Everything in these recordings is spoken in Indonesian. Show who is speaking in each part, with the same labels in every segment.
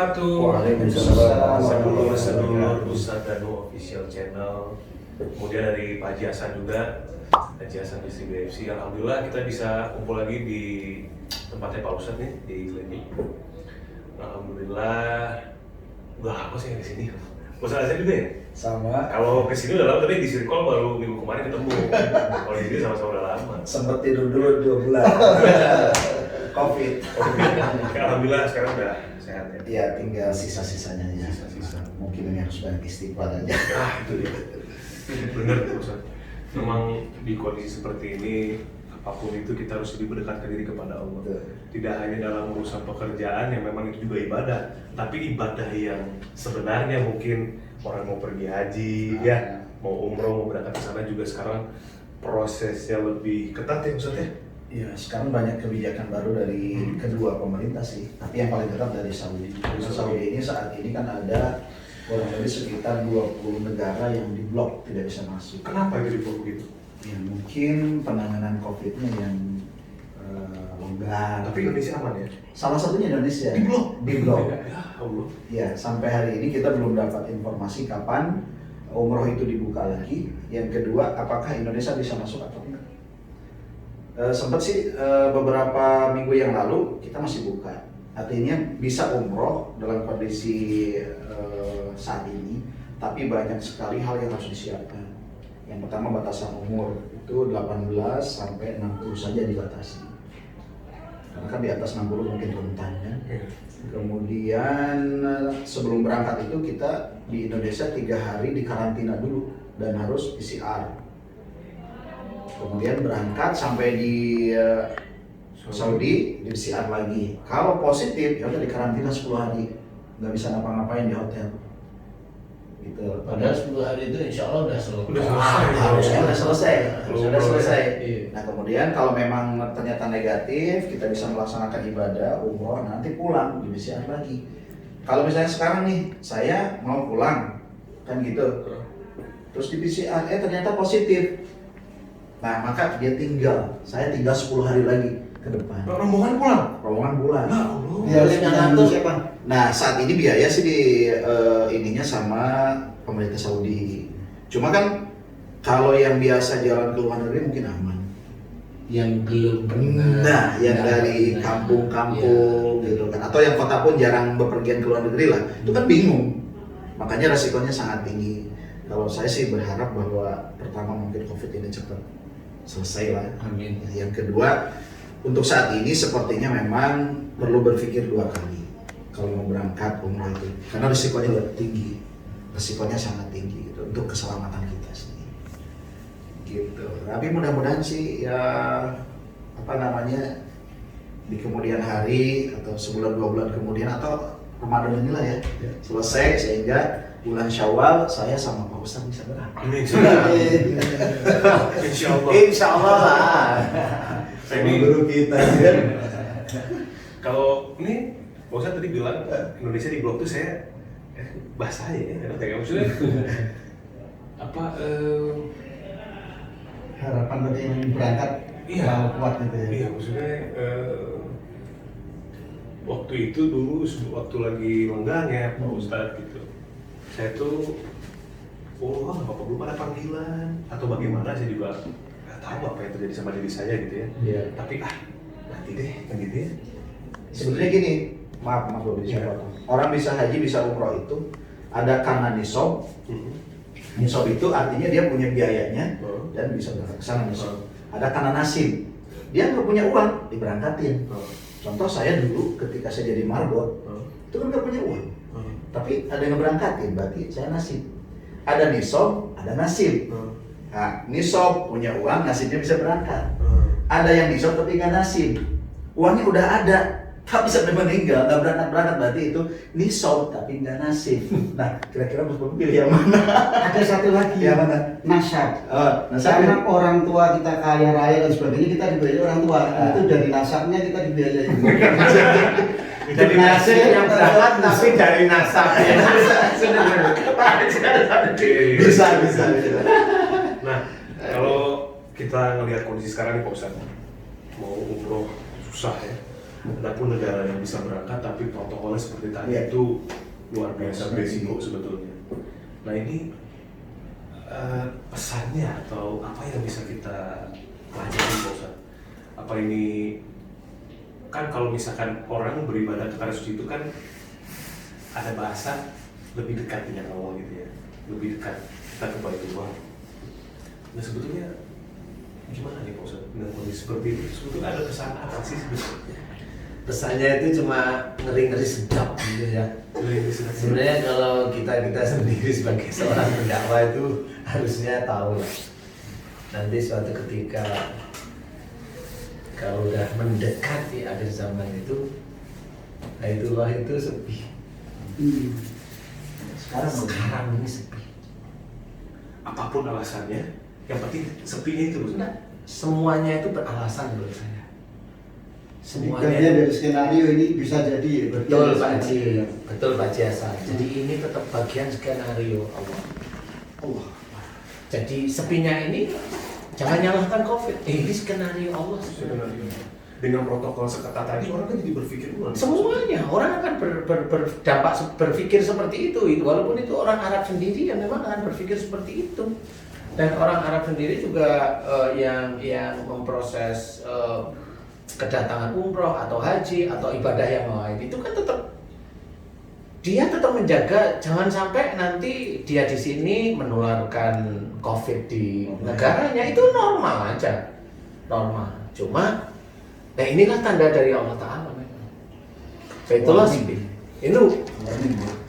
Speaker 1: wabarakatuh.
Speaker 2: Waalaikumsalam.
Speaker 1: Sedulur Ustadz Danu Official Channel. Kemudian dari Pak Haji Hasan juga, Haji Hasan Distrik BFC. Alhamdulillah kita bisa kumpul lagi di tempatnya Pak Ustadz nih di klinik. Alhamdulillah. Udah lama sih di sini. Ustadz Hasan juga ya?
Speaker 2: Sama.
Speaker 1: Kalau kesini udah lama, tapi di Sirkol baru minggu kemarin ketemu. Kalau di sini sama-sama udah lama.
Speaker 2: Sempat tidur dulu 2 bulan. Covid.
Speaker 1: Alhamdulillah sekarang udah sehat ya.
Speaker 2: Iya, tinggal sisa-sisanya ya.
Speaker 1: Sisa-sisa.
Speaker 2: Mungkin ini harus banyak istighfar aja.
Speaker 1: Itu dia. Bener Ustaz. Memang di kondisi seperti ini, apapun itu kita harus lebih mendekatkan diri kepada Allah.
Speaker 2: Betul.
Speaker 1: Tidak hanya dalam urusan pekerjaan yang memang itu juga ibadah, tapi ibadah yang sebenarnya mungkin orang mau pergi haji, ya, mau umroh, mau berangkat ke sana juga sekarang prosesnya lebih ketat ya Ustaz ya.
Speaker 2: Iya, sekarang banyak kebijakan baru dari kedua pemerintah sih. Tapi yang paling ketat dari Saudi. Karena Saudi ini saat ini kan ada kurang lebih sekitar 20 negara yang diblok, tidak bisa masuk.
Speaker 1: Kenapa itu dibuat begitu?
Speaker 2: Ya mungkin penanganan COVID-nya yang longgar.
Speaker 1: Tapi Indonesia aman ya?
Speaker 2: Salah satunya Indonesia.
Speaker 1: Diblok?
Speaker 2: Diblok.
Speaker 1: Ya Allah.
Speaker 2: Ya, sampai hari ini kita belum dapat informasi kapan umroh itu dibuka lagi. Yang kedua, apakah Indonesia bisa masuk atau enggak? Sempat sih beberapa minggu yang lalu kita masih buka. Artinya bisa umroh dalam kondisi saat ini, tapi banyak sekali hal yang harus disiapkan. Yang pertama batasan umur itu 18 sampai 60 saja dibatasi. Karena kan di atas 60 mungkin rentan kan. Kemudian sebelum berangkat itu kita di Indonesia 3 hari di karantina dulu dan harus PCR. Kemudian berangkat sampai di Saudi di PCR lagi. Kalau positif ya udah di karantina 10 hari, nggak bisa ngapa-ngapain di hotel. Gitu.
Speaker 3: Padahal 10 hari itu insya Allah udah selesai.
Speaker 2: Harusnya udah selesai. Sudah selesai.
Speaker 3: Iya.
Speaker 2: Nah kemudian kalau memang ternyata negatif, kita bisa melaksanakan ibadah umroh, nanti pulang di PCR lagi. Kalau misalnya sekarang nih, saya mau pulang, kan gitu. Terus di PCR, ternyata positif. Nah maka dia saya tinggal 10 hari lagi ke depan.
Speaker 1: Rombongan pulang?
Speaker 2: Rombongan pulang.
Speaker 1: Ya Allah.
Speaker 3: Biayanya ngatur siapa?
Speaker 2: Nah saat ini biaya sih di ininya sama pemerintah Saudi. Cuma kan kalau yang biasa jalan ke luar negeri mungkin aman.
Speaker 3: Yang belum pernah.
Speaker 2: Nah, yang dari kampung-kampung gitu kan, atau yang kota pun jarang bepergian ke luar negeri lah, itu kan bingung. Makanya resikonya sangat tinggi. Kalau saya sih berharap bahwa pertama mungkin COVID ini cepat selesai lah.
Speaker 3: Amin.
Speaker 2: Yang kedua, untuk saat ini sepertinya memang perlu berpikir 2 kali kalau mau berangkat umroh itu, karena risikonya lebih tinggi, risikonya sangat tinggi gitu, untuk keselamatan kita sendiri. Gitu. Tapi mudah-mudahan sih ya di kemudian hari atau sebulan 2 bulan kemudian atau Ramadan inilah ya selesai sehingga bulan Syawal saya sama Pak Ustadz bisa berangkat.
Speaker 1: Insya Allah.
Speaker 2: Insya Allah lah.
Speaker 1: Ini
Speaker 2: guru kita kan.
Speaker 1: Kalau ini Pak Ustadz tadi bilang Indonesia di blok tuh saya bahasa ya, kayak maksudnya apa?
Speaker 4: Harapan tadi yang berangkat
Speaker 1: Iya.
Speaker 4: terlalu kuat gitu ya.
Speaker 1: Iya maksudnya waktu itu dulu waktu lagi lenggang ya Pak Ustadz gitu, saya tuh apa belum ada panggilan atau bagaimana, saya juga nggak tahu apa yang terjadi sama diri saya gitu ya.
Speaker 2: Iya.
Speaker 1: Tapi nanti deh kan gitu ya.
Speaker 2: Sebenarnya gini, maaf Bobby, saya potong. Orang bisa haji bisa umroh itu ada karena nisob. Nisob itu artinya dia punya biayanya dan bisa berangkat ke sana nisob. Ada karena nasib, dia nggak punya uang diberangkatin. Contoh saya dulu ketika saya jadi marbot, itu kan nggak punya uang, tapi ada yang ngeberangkatin, berarti saya nasib. Ada nisob, ada nasib. Nah, nisob punya uang, nasibnya bisa berangkat. Ada yang nisob tapi nggak nasib, uangnya udah ada, tapi sampai meninggal nggak berangkat berarti itu nisob tapi nggak nasib. Nah, kira-kira Mas Bobi pilih yang mana?
Speaker 4: Ada satu lagi
Speaker 2: Yang mana?
Speaker 4: nasab.
Speaker 2: Nasab
Speaker 4: Karena orang tua kita kaya raya dan sebagainya, kita dibiayai orang tua. Itu dari nasabnya kita dibiayai.
Speaker 1: Jadi nasib yang berangkat tapi dari nasab ya.
Speaker 2: Bisa.
Speaker 1: Nah, kalau kita ngelihat kondisi sekarang nih Pak Ustadz, mau umroh susah ya. Adapun negara yang bisa berangkat tapi protokolnya seperti tadi
Speaker 2: Iya.
Speaker 1: itu luar biasa berisiko sebetulnya. Nah ini pesannya atau apa yang bisa kita pelajari Pak Ustadz? Apa ini kan kalau misalkan orang beribadah ke tanah suci itu kan ada bahasa lebih dekat dengan Allah gitu ya, lebih dekat kita ke Baitullah. Nah sebetulnya gimana nih Pak Ustadz dengan kondisi seperti itu? Sebetulnya ada pesan apa sih sebetulnya?
Speaker 3: Pesannya itu cuma ngeri-ngeri sedap gitu ya. Sebenarnya kalau kita sendiri sebagai seorang pendakwah itu harusnya tahu lah. Nanti suatu ketika kalau udah mendekati akhir zaman itu, Baitullah itu sepi. Sekarang ini sepi.
Speaker 1: Apapun alasannya, yang penting sepinya itu Ustadz.
Speaker 3: Nah, semuanya itu beralasan menurut saya.
Speaker 4: Semuanya
Speaker 3: Semuanya
Speaker 4: dari skenario ini bisa jadi ya,
Speaker 3: betul
Speaker 4: bagian
Speaker 3: Pak
Speaker 4: dari
Speaker 3: Haji,
Speaker 4: skenario.
Speaker 3: betul Pak Haji Hasan. Jadi ini tetap bagian skenario Allah.
Speaker 4: Allah.
Speaker 3: Jadi sepinya ini jangan nyalahkan COVID. Ini skenario Allah.
Speaker 1: Dengan protokol seketat tadi orang kan jadi berpikir ulang.
Speaker 3: Semuanya orang akan berdampak berpikir seperti itu. Walaupun itu orang Arab sendiri yang memang akan berpikir seperti itu. Dan orang Arab sendiri juga yang memproses kedatangan umroh atau haji atau ibadah yang lain itu kan dia tetap menjaga jangan sampai nanti dia di sini menularkan COVID di negaranya. Itu normal aja, normal. Cuma inilah tanda dari Allah Ta'ala memang. Itulah sih itu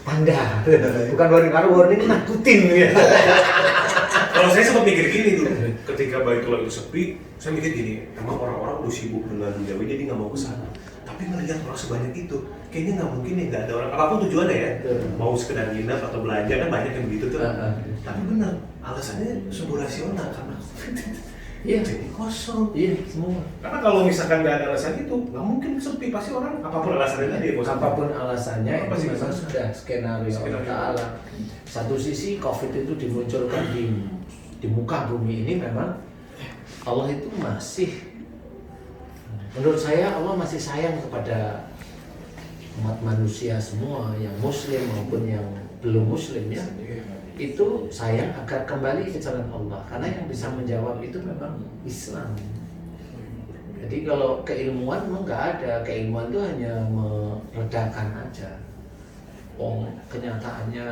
Speaker 3: tanda, bukan warning. Kalau warning nakutin ya.
Speaker 1: Kalau saya sempat mikir gini tuh, ketika Baitullah itu sepi, saya mikir gini, emang orang-orang udah sibuk dengan duniawi jadi nggak mau ke sana. Tapi melihat orang sebanyak itu, kayaknya nggak mungkin ya nggak ada orang. Apapun tujuannya ya, mau sekedar nginep atau belanja kan banyak yang begitu tuh. Tapi benar, alasannya sumber rasional karena
Speaker 3: Iya,
Speaker 1: jadi kosong.
Speaker 3: iya semua.
Speaker 1: Karena kalau misalkan nggak ada alasan itu, nggak mungkin sepi. Pasti orang apapun alasannya tadi ya bos.
Speaker 3: Apapun alasannya
Speaker 1: Apa
Speaker 3: itu
Speaker 1: sih
Speaker 3: memang
Speaker 1: alasannya?
Speaker 3: sudah skenario Allah Ta'ala. Satu sisi COVID itu dimunculkan di muka bumi ini memang Allah itu masih, menurut saya Allah masih sayang kepada umat manusia semua, yang muslim maupun yang belum muslim ya. Itu sayang agar kembali ke jalan Allah, karena yang bisa menjawab itu memang Islam. Jadi kalau keilmuan memang nggak ada, keilmuan itu hanya meredakan aja. Kenyataannya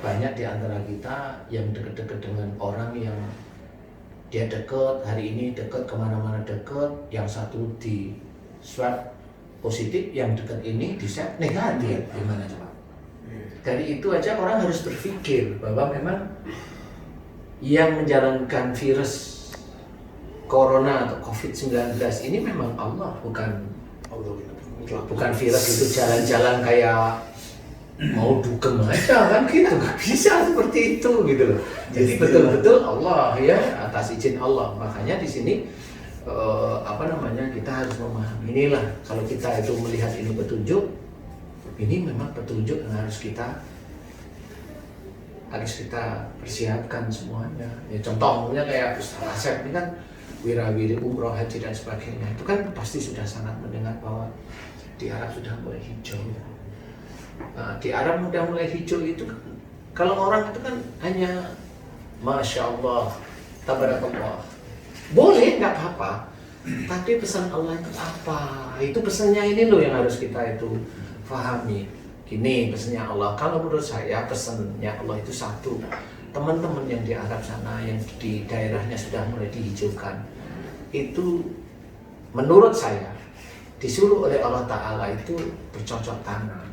Speaker 3: banyak di antara kita yang dekat-dekat dengan orang yang dia dekat, hari ini dekat, kemana-mana dekat, yang satu di swab positif, yang dekat ini di swab negatif, gimana coba? Dari itu aja orang harus berpikir bahwa memang yang menjalankan virus Corona atau COVID-19 ini memang Allah, bukan virus itu jalan-jalan kayak mau dugem aja kan gitu, nggak bisa seperti itu gitu loh. Jadi betul-betul Allah ya, atas izin Allah. Makanya di sini kita harus memahami inilah, kalau kita itu melihat ini petunjuk, ini memang petunjuk yang harus kita persiapkan semuanya. Ya contohnya kayak Ustaz Asep ini kan wirawiri umroh, haji dan sebagainya, itu kan pasti sudah sangat mendengar bahwa di Arab sudah mulai hijau. Nah, di Arab sudah mulai hijau itu kan, kalau orang itu kan hanya Masya Allah, Tabarakallah, boleh nggak apa-apa, tapi pesan Allah itu apa? Itu pesannya ini loh yang harus kita itu pahami. Gini pesannya Allah, kalau menurut saya pesannya Allah itu satu, teman-teman yang di Arab sana, yang di daerahnya sudah mulai dihijaukan, itu menurut saya disuruh oleh Allah Ta'ala itu bercocok tanam.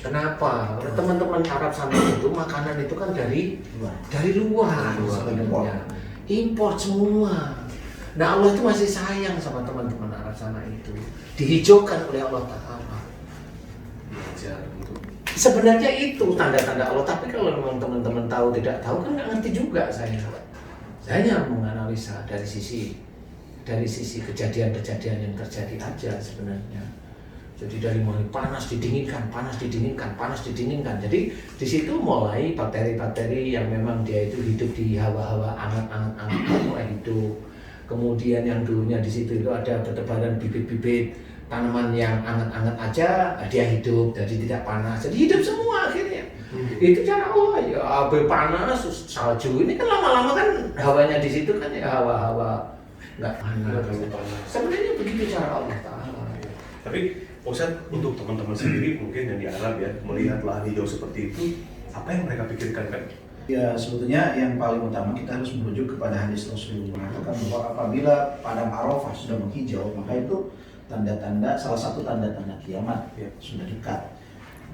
Speaker 3: Kenapa? Karena teman-teman Arab sana itu makanan itu kan dari luar sebenarnya, import semua. Nah Allah itu masih sayang sama teman-teman Arab sana itu, dihijaukan oleh Allah Ta'ala. Sebenarnya itu tanda-tanda Allah, tapi kalau memang teman-teman tahu tidak tahu kan nggak ngerti juga saya. Saya hanya menganalisa dari sisi kejadian-kejadian yang terjadi aja sebenarnya. Jadi dari mulai panas didinginkan. Jadi di situ mulai bakteri-bakteri yang memang dia itu hidup di hawa-hawa anget mulai hidup. Kemudian yang dulunya di situ itu ada bertebaran bibit-bibit tanaman yang anget-anget aja dia hidup, jadi tidak panas, jadi hidup semua akhirnya. Itu cara Allah ya, abe panas, salju ini kan lama-lama kan hawanya di situ kan ya hawa-hawa nggak panas. Sebenarnya begitu cara Allah Taala.
Speaker 1: Tapi Ustaz, untuk teman-teman sendiri mungkin yang di Arab ya, melihat lahan hijau seperti itu, apa yang mereka pikirkan kan?
Speaker 2: Ya sebetulnya yang paling utama kita harus merujuk kepada hadis Rasulullah mengatakan bahwa apabila padang Arafah sudah menghijau, maka itu tanda-tanda, salah satu tanda-tanda kiamat
Speaker 1: Ya.
Speaker 2: sudah dekat.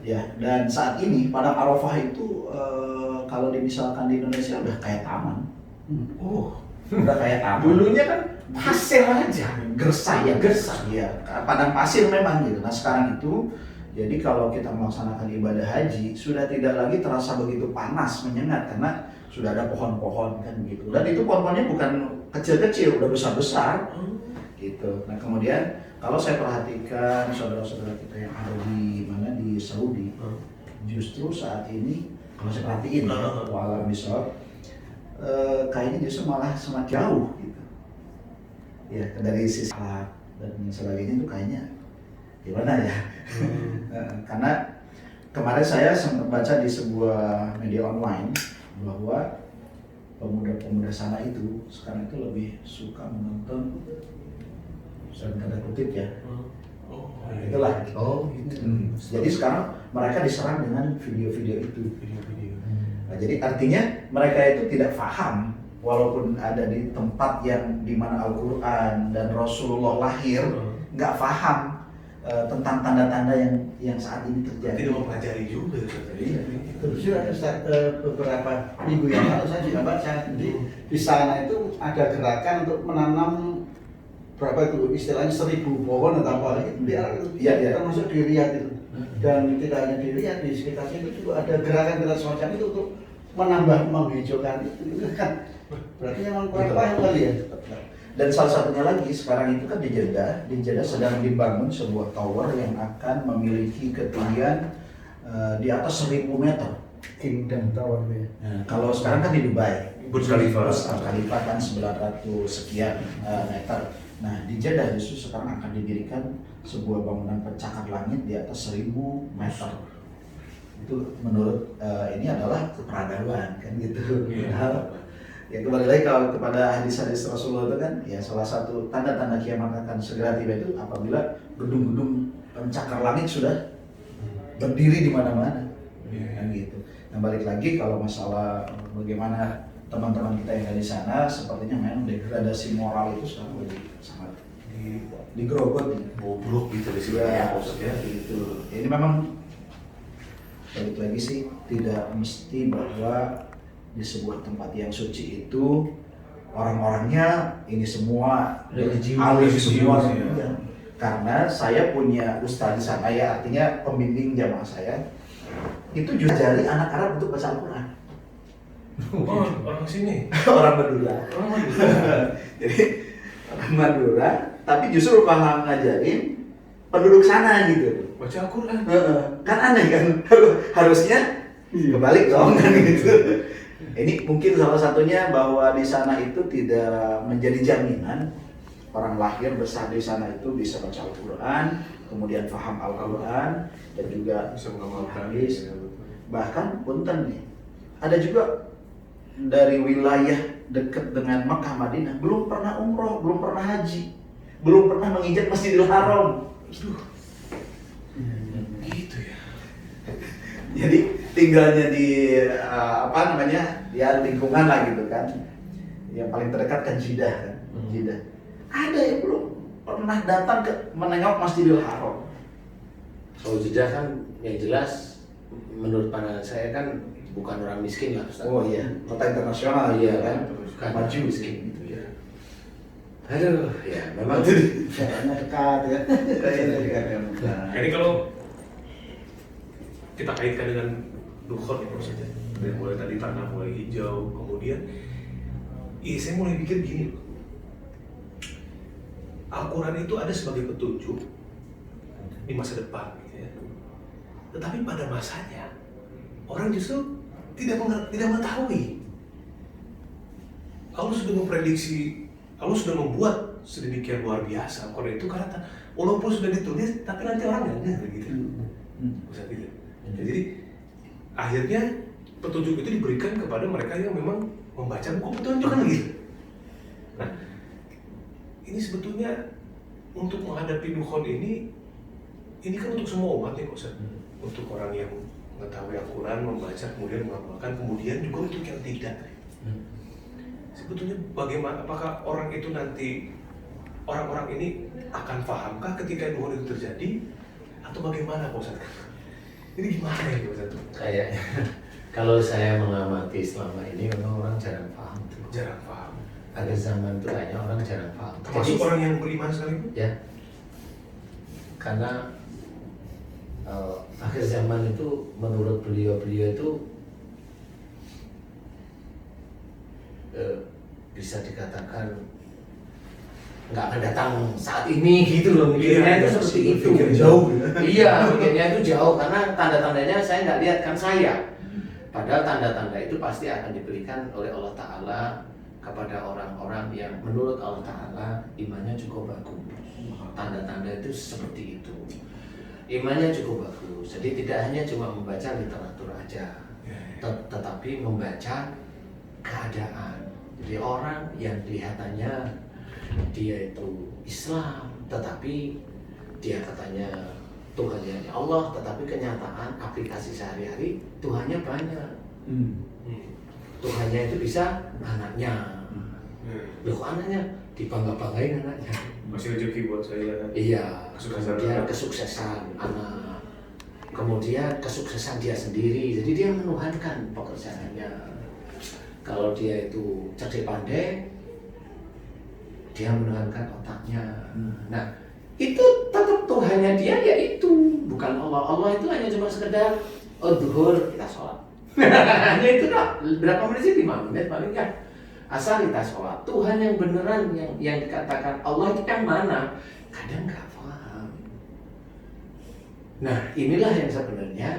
Speaker 2: Ya, dan saat ini padang Arafah itu kalau misalkan di Indonesia udah kayak taman. Udah kayak taman.
Speaker 3: Dulunya kan pasir aja,
Speaker 2: Gersang
Speaker 3: ya gersang.
Speaker 2: Iya, padang pasir memang gitu. Nah sekarang itu, jadi kalau kita melaksanakan ibadah haji sudah tidak lagi terasa begitu panas menyengat karena sudah ada pohon-pohon kan gitu. Dan itu pohon-pohonnya bukan kecil-kecil, udah besar-besar gitu. Nah kemudian kalau saya perhatikan saudara-saudara kita yang ada di mana di Saudi, justru saat ini kalau saya perhatiin walau misal kayaknya justru malah semakin jauh gitu. Ya dari sisi alat dan sebagainya itu kayaknya gimana ya? Karena kemarin saya sempat baca di sebuah media online bahwa pemuda-pemuda sana itu sekarang itu lebih suka menonton, saya tanda kutip ya, itulah. Jadi sekarang mereka diserang dengan video-video itu. Nah, jadi artinya mereka itu tidak paham, walaupun ada di tempat yang dimana Al-Quran dan Rasulullah lahir, nggak paham tentang tanda-tanda yang saat ini terjadi.
Speaker 1: Tidak mempelajari juga.
Speaker 4: Terus ada beberapa minggu yang lalu saya juga baca di sana itu ada gerakan untuk menanam berapa itu istilahnya 1000 pohon atau apa itu di Arab itu, termasuk di Riyadh itu. Dan tidak hanya di Riyadh, di sekitar situ juga ada gerakan-gerakan semacam itu untuk menambah menghijaukan itu kan. Berarti memang kurang paham kali ya.
Speaker 2: Dan salah satunya lagi sekarang itu kan di Jeddah sedang dibangun sebuah tower yang akan memiliki ketinggian di atas 1000 meter.
Speaker 4: Kingdom Tower ya.
Speaker 2: Nah, kalau sekarang kan di Dubai,
Speaker 1: Burj Khalifa.
Speaker 2: kan 900 sekian meter. Nah di Jeddah justru sekarang akan didirikan sebuah bangunan pencakar langit di atas 1000 meter. Itu menurut ini adalah keperadaban kan gitu. Ya kembali lagi kalau kepada hadis-hadis Rasulullah itu kan ya salah satu tanda-tanda kiamat akan segera tiba itu apabila gedung-gedung pencakar langit sudah berdiri di mana-mana kan gitu. Nah balik lagi kalau masalah bagaimana teman-teman kita yang ada di sana sepertinya memang degradasi moral itu sekarang lebih sangat digerogoti.
Speaker 1: Bobrok gitu di sini
Speaker 2: Ya,
Speaker 1: ya.
Speaker 2: gitu. Ini memang balik lagi sih tidak mesti bahwa di sebuah tempat yang suci itu orang-orangnya ini semua alim semua
Speaker 1: ya.
Speaker 2: Karena saya punya ustaz di sana ya, artinya pembimbing jamaah saya itu juga jari anak Arab untuk baca Al-Quran.
Speaker 1: Orang sini.
Speaker 2: Orang Madura. Jadi orang Madura, tapi justru paham ngajarin penduduk sana gitu.
Speaker 1: Baca Al-Quran.
Speaker 2: Kan aneh kan, harusnya kebalik dong kan gitu. Ini mungkin salah satunya bahwa di sana itu tidak menjadi jaminan orang lahir besar di sana itu bisa baca Al-Quran, kemudian paham Al-Quran dan juga
Speaker 1: Bisa mengamalkan
Speaker 2: hadis.
Speaker 1: ya,
Speaker 2: Bahkan punten nih, ada juga dari wilayah dekat dengan Makkah Madinah belum pernah umroh, belum pernah haji, belum pernah menginjak Masjidil Haram.
Speaker 1: gitu ya.
Speaker 2: Jadi tinggalnya di ya lingkungan lah gitu kan. Yang paling terdekat kan Jeddah kan. Jeddah. Ada yang belum pernah datang ke menengok Masjidil Haram.
Speaker 3: Kalau Jeddah kan yang jelas menurut pandangan saya kan bukan orang miskin ya Ustaz.
Speaker 2: Oh iya, kota internasional
Speaker 3: Iya
Speaker 2: kan.
Speaker 3: bukan
Speaker 2: Maju
Speaker 3: orang
Speaker 2: miskin gitu ya.
Speaker 3: Aduh, ya memang
Speaker 4: Jaraknya dekat ya.
Speaker 1: Ini kalau kita kaitkan dengan dukhon itu saja. Dari mulai tadi tanah mulai hijau, kemudian saya mulai pikir gini, Al-Quran itu ada sebagai petunjuk di masa depan, gitu ya. Tetapi pada masanya orang justru tidak mengetahui. Allah sudah memprediksi, Allah sudah membuat sedemikian luar biasa. Karena itu karena walaupun sudah ditulis, tapi nanti orang nggak dengar gitu. Ustaz gitu. Jadi akhirnya petunjuk itu diberikan kepada mereka yang memang membaca buku petunjuk kan gitu. Nah, ini sebetulnya untuk menghadapi dukhon ini kan untuk semua umat ya Ustaz. Untuk orang yang mengetahui Al-Quran, membaca, kemudian mengamalkan, kemudian juga untuk yang tidak. Sebetulnya bagaimana, apakah orang itu nanti, orang-orang ini akan pahamkah ketika dukhon itu terjadi? Atau bagaimana Pak Ustaz? Ini gimana ya Pak Ustaz?
Speaker 3: Kayaknya kalau saya mengamati selama ini memang orang jarang paham tuh.
Speaker 1: Jarang paham.
Speaker 3: Ada zaman tuh kayaknya orang jarang paham.
Speaker 1: Termasuk orang yang beriman sekalipun?
Speaker 3: Ya, karena akhir zaman itu menurut beliau itu bisa dikatakan nggak akan datang saat ini gitu loh, mikirnya itu seperti itu.
Speaker 2: Jauh.
Speaker 3: Iya, mikirnya itu jauh karena tanda-tandanya saya nggak lihat kan saya. Padahal tanda-tanda itu pasti akan diberikan oleh Allah Ta'ala kepada orang-orang yang menurut Allah Ta'ala imannya cukup bagus. Tanda-tanda itu seperti itu. Imannya cukup bagus. Jadi tidak hanya cuma membaca literatur aja, tetapi membaca keadaan. Jadi orang yang kelihatannya dia itu Islam, tetapi dia katanya Tuhannya Allah, tetapi kenyataan aplikasi sehari-hari Tuhannya banyak. Tuhannya itu bisa anaknya. Loh kok anaknya? Dibangga-banggain anaknya.
Speaker 1: Masih rezeki buat saya.
Speaker 3: Iya,
Speaker 1: Kesuksesan
Speaker 3: kemudian
Speaker 1: anak.
Speaker 3: kesuksesan anak, kemudian kesuksesan dia sendiri. Jadi dia menuhankan pekerjaannya. Kalau dia itu cerdik pandai, dia menuhankan otaknya. Nah, itu tetap Tuhannya dia yaitu bukan Allah. Allah itu hanya cuma sekedar zuhur kita sholat. Hanya itu lah. Berapa menit sih? 5 menit paling ya. Asal kita sholat. Tuhan yang beneran yang dikatakan Allah itu yang mana? Kadang nggak paham. Nah, inilah yang sebenarnya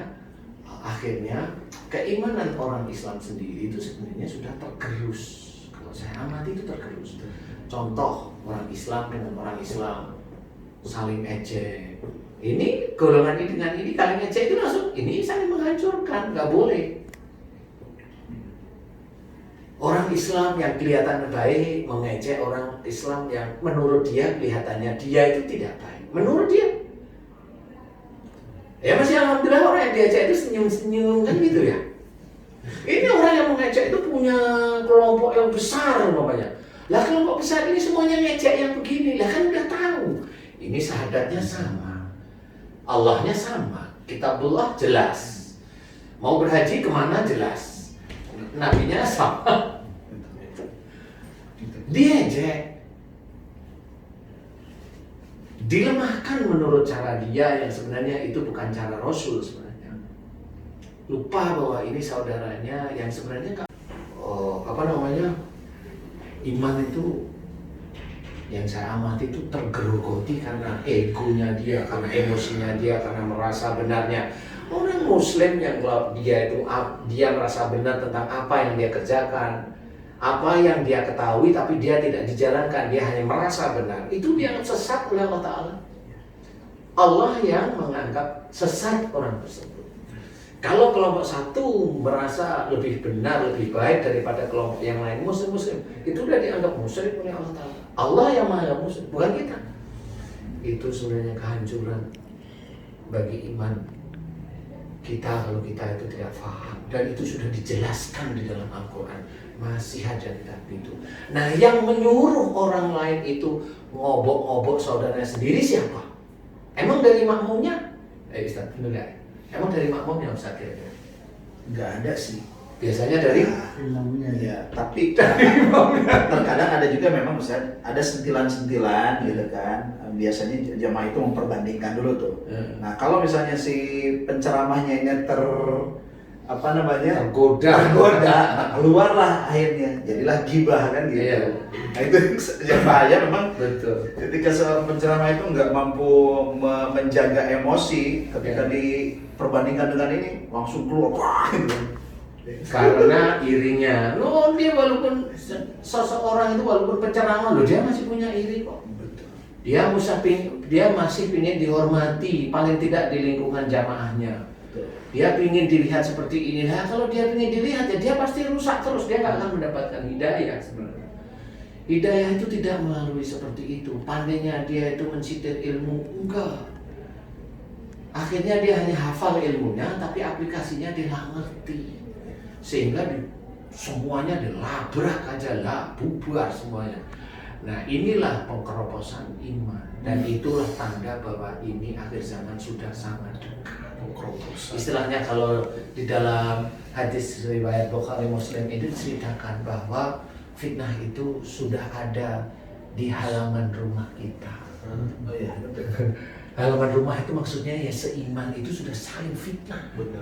Speaker 3: akhirnya keimanan orang Islam sendiri itu sebenarnya sudah tergerus. Kalau saya amati itu tergerus. Contoh orang Islam dengan orang Islam saling ejek. Ini golongan ini dengan ini saling ejek itu langsung ini saling menghancurkan, nggak boleh. Orang Islam yang kelihatan baik mengejek orang Islam yang menurut dia kelihatannya dia itu tidak baik. Menurut dia, ya masih alhamdulillah orang yang diajak itu senyum-senyum kan gitu ya. Ini orang yang mengejek itu punya kelompok yang besar umpamanya. Lah kelompok besar ini semuanya ngejek yang begini, lah kan udah tahu. Ini syahadatnya sama, Allahnya sama, kitabullah jelas. Mau berhaji kemana jelas, nabinya sama. Diejek, dilemahkan menurut cara dia yang sebenarnya itu bukan cara Rasul sebenarnya. Lupa bahwa ini saudaranya yang sebenarnya iman itu yang saya amati itu tergerogoti karena egonya dia, karena emosinya dia, karena merasa benarnya. Orang Muslim yang dia merasa benar tentang apa yang dia kerjakan, apa yang dia ketahui tapi dia tidak dijalankan, dia hanya merasa benar. Itu dia sesat oleh Allah Ta'ala. Allah yang menganggap sesat orang tersebut. Kalau kelompok satu merasa lebih benar, lebih baik daripada kelompok yang lain, Muslim, itu sudah dianggap musyrik oleh Allah Ta'ala. Allah yang menganggap musyrik, bukan kita. Itu sebenarnya kehancuran bagi iman kita kalau kita itu tidak paham. Dan itu sudah dijelaskan di dalam Al-Quran. Masih ada kitab itu. Nah, yang menyuruh orang lain itu ngobok-ngobok saudaranya sendiri siapa? Emang dari makmumnya? Ustaz, benar nggak? Emang dari makmumnya Ustaz kira-kira?
Speaker 2: Nggak ada sih.
Speaker 3: Biasanya dari
Speaker 4: Imamnya ya.
Speaker 2: Ya, tapi terkadang ada juga memang Ustaz, ada sentilan-sentilan gitu kan. Biasanya jamaah itu memperbandingkan dulu tuh. Nah, kalau misalnya si penceramahnya ini tergoda, nah keluarlah akhirnya, jadilah gibah kan gitu.
Speaker 3: Iya.
Speaker 2: Nah itu yang bahaya memang.
Speaker 3: betul.
Speaker 2: Ketika seorang penceramah itu nggak mampu menjaga emosi, ketika diperbandingkan dengan ini langsung keluar, wah gitu.
Speaker 3: Karena irinya, loh dia walaupun seseorang itu walaupun penceramah loh dia masih punya iri kok. Dia masih ingin dihormati, paling tidak di lingkungan jamaahnya. Dia ingin dilihat seperti ini. Nah, kalau dia ingin dilihat ya dia pasti rusak terus, dia nggak akan mendapatkan hidayah sebenarnya. Hidayah itu tidak melalui seperti itu. Pandainya dia itu mensitir ilmu, enggak. Akhirnya dia hanya hafal ilmunya, tapi aplikasinya dia nggak ngerti. Sehingga semuanya dilabrak aja lah, bubar semuanya. Nah inilah pengkeroposan iman. Dan itulah tanda bahwa ini akhir zaman sudah sangat dekat. Istilahnya kalau di dalam hadis riwayat Bukhari Muslim itu diceritakan bahwa fitnah itu sudah ada di halaman rumah kita.
Speaker 2: Oh iya.
Speaker 3: Halaman rumah itu maksudnya ya seiman itu sudah saling fitnah.
Speaker 1: Benar.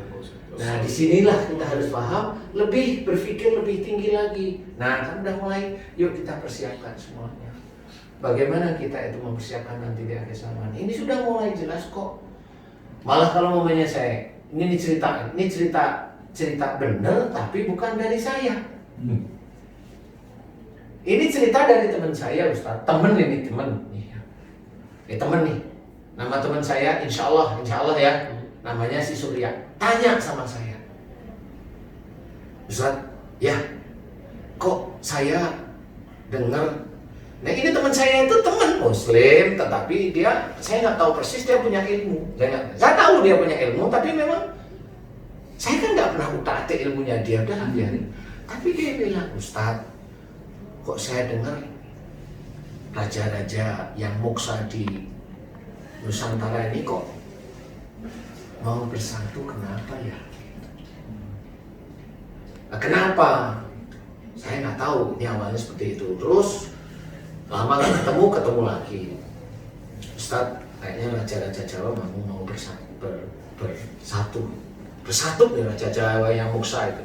Speaker 3: Nah disinilah kita harus paham, lebih berpikir lebih tinggi lagi. Nah kan udah mulai, yuk kita persiapkan semuanya. Bagaimana kita itu mempersiapkan nanti di akhir zaman? Ini sudah mulai jelas kok. Malah kalau momennya saya, ini cerita benar, tapi bukan dari saya. Ini cerita dari teman saya, Ustaz. Temen ini temen. Temen nih. Nama teman saya, insya Allah ya, namanya si Surya. Tanya sama saya, Ustaz, ya, kok saya dengar. Nah ini teman saya itu teman Muslim, tetapi saya nggak tahu persis dia punya ilmu. Saya tahu dia punya ilmu, tapi memang saya kan nggak pernah utak-atik ilmunya dia, udah biarin. Tapi dia bilang, Ustaz, kok saya dengar raja-raja yang muksa di Nusantara ini kok mau bersatu, kenapa ya? Nah, kenapa? Saya nggak tahu, ini awalnya seperti itu. Terus lama nggak ketemu lagi. Ustaz, kayaknya raja-raja Jawa mau bersatu nih raja Jawa yang muksa itu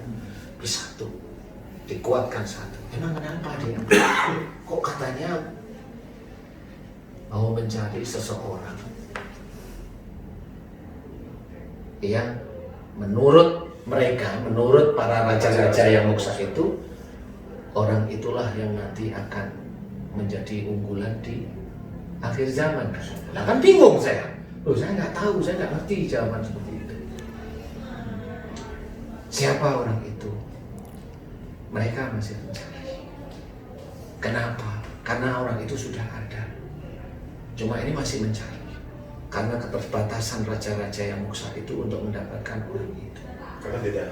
Speaker 3: bersatu, dikuatkan satu. Emang kenapa dia? Kok katanya mau mencari seseorang yang menurut para raja-raja yang muksa itu, orang itulah yang nanti akan menjadi unggulan di akhir zaman. Nah kan bingung saya. Saya nggak tahu, saya nggak ngerti jawaban seperti itu. Siapa orang itu? Mereka masih mencari. Kenapa? Karena orang itu sudah ada. Cuma ini masih mencari. Karena keterbatasan raja-raja yang muksa itu untuk mendapatkan orang itu.
Speaker 1: Karena beda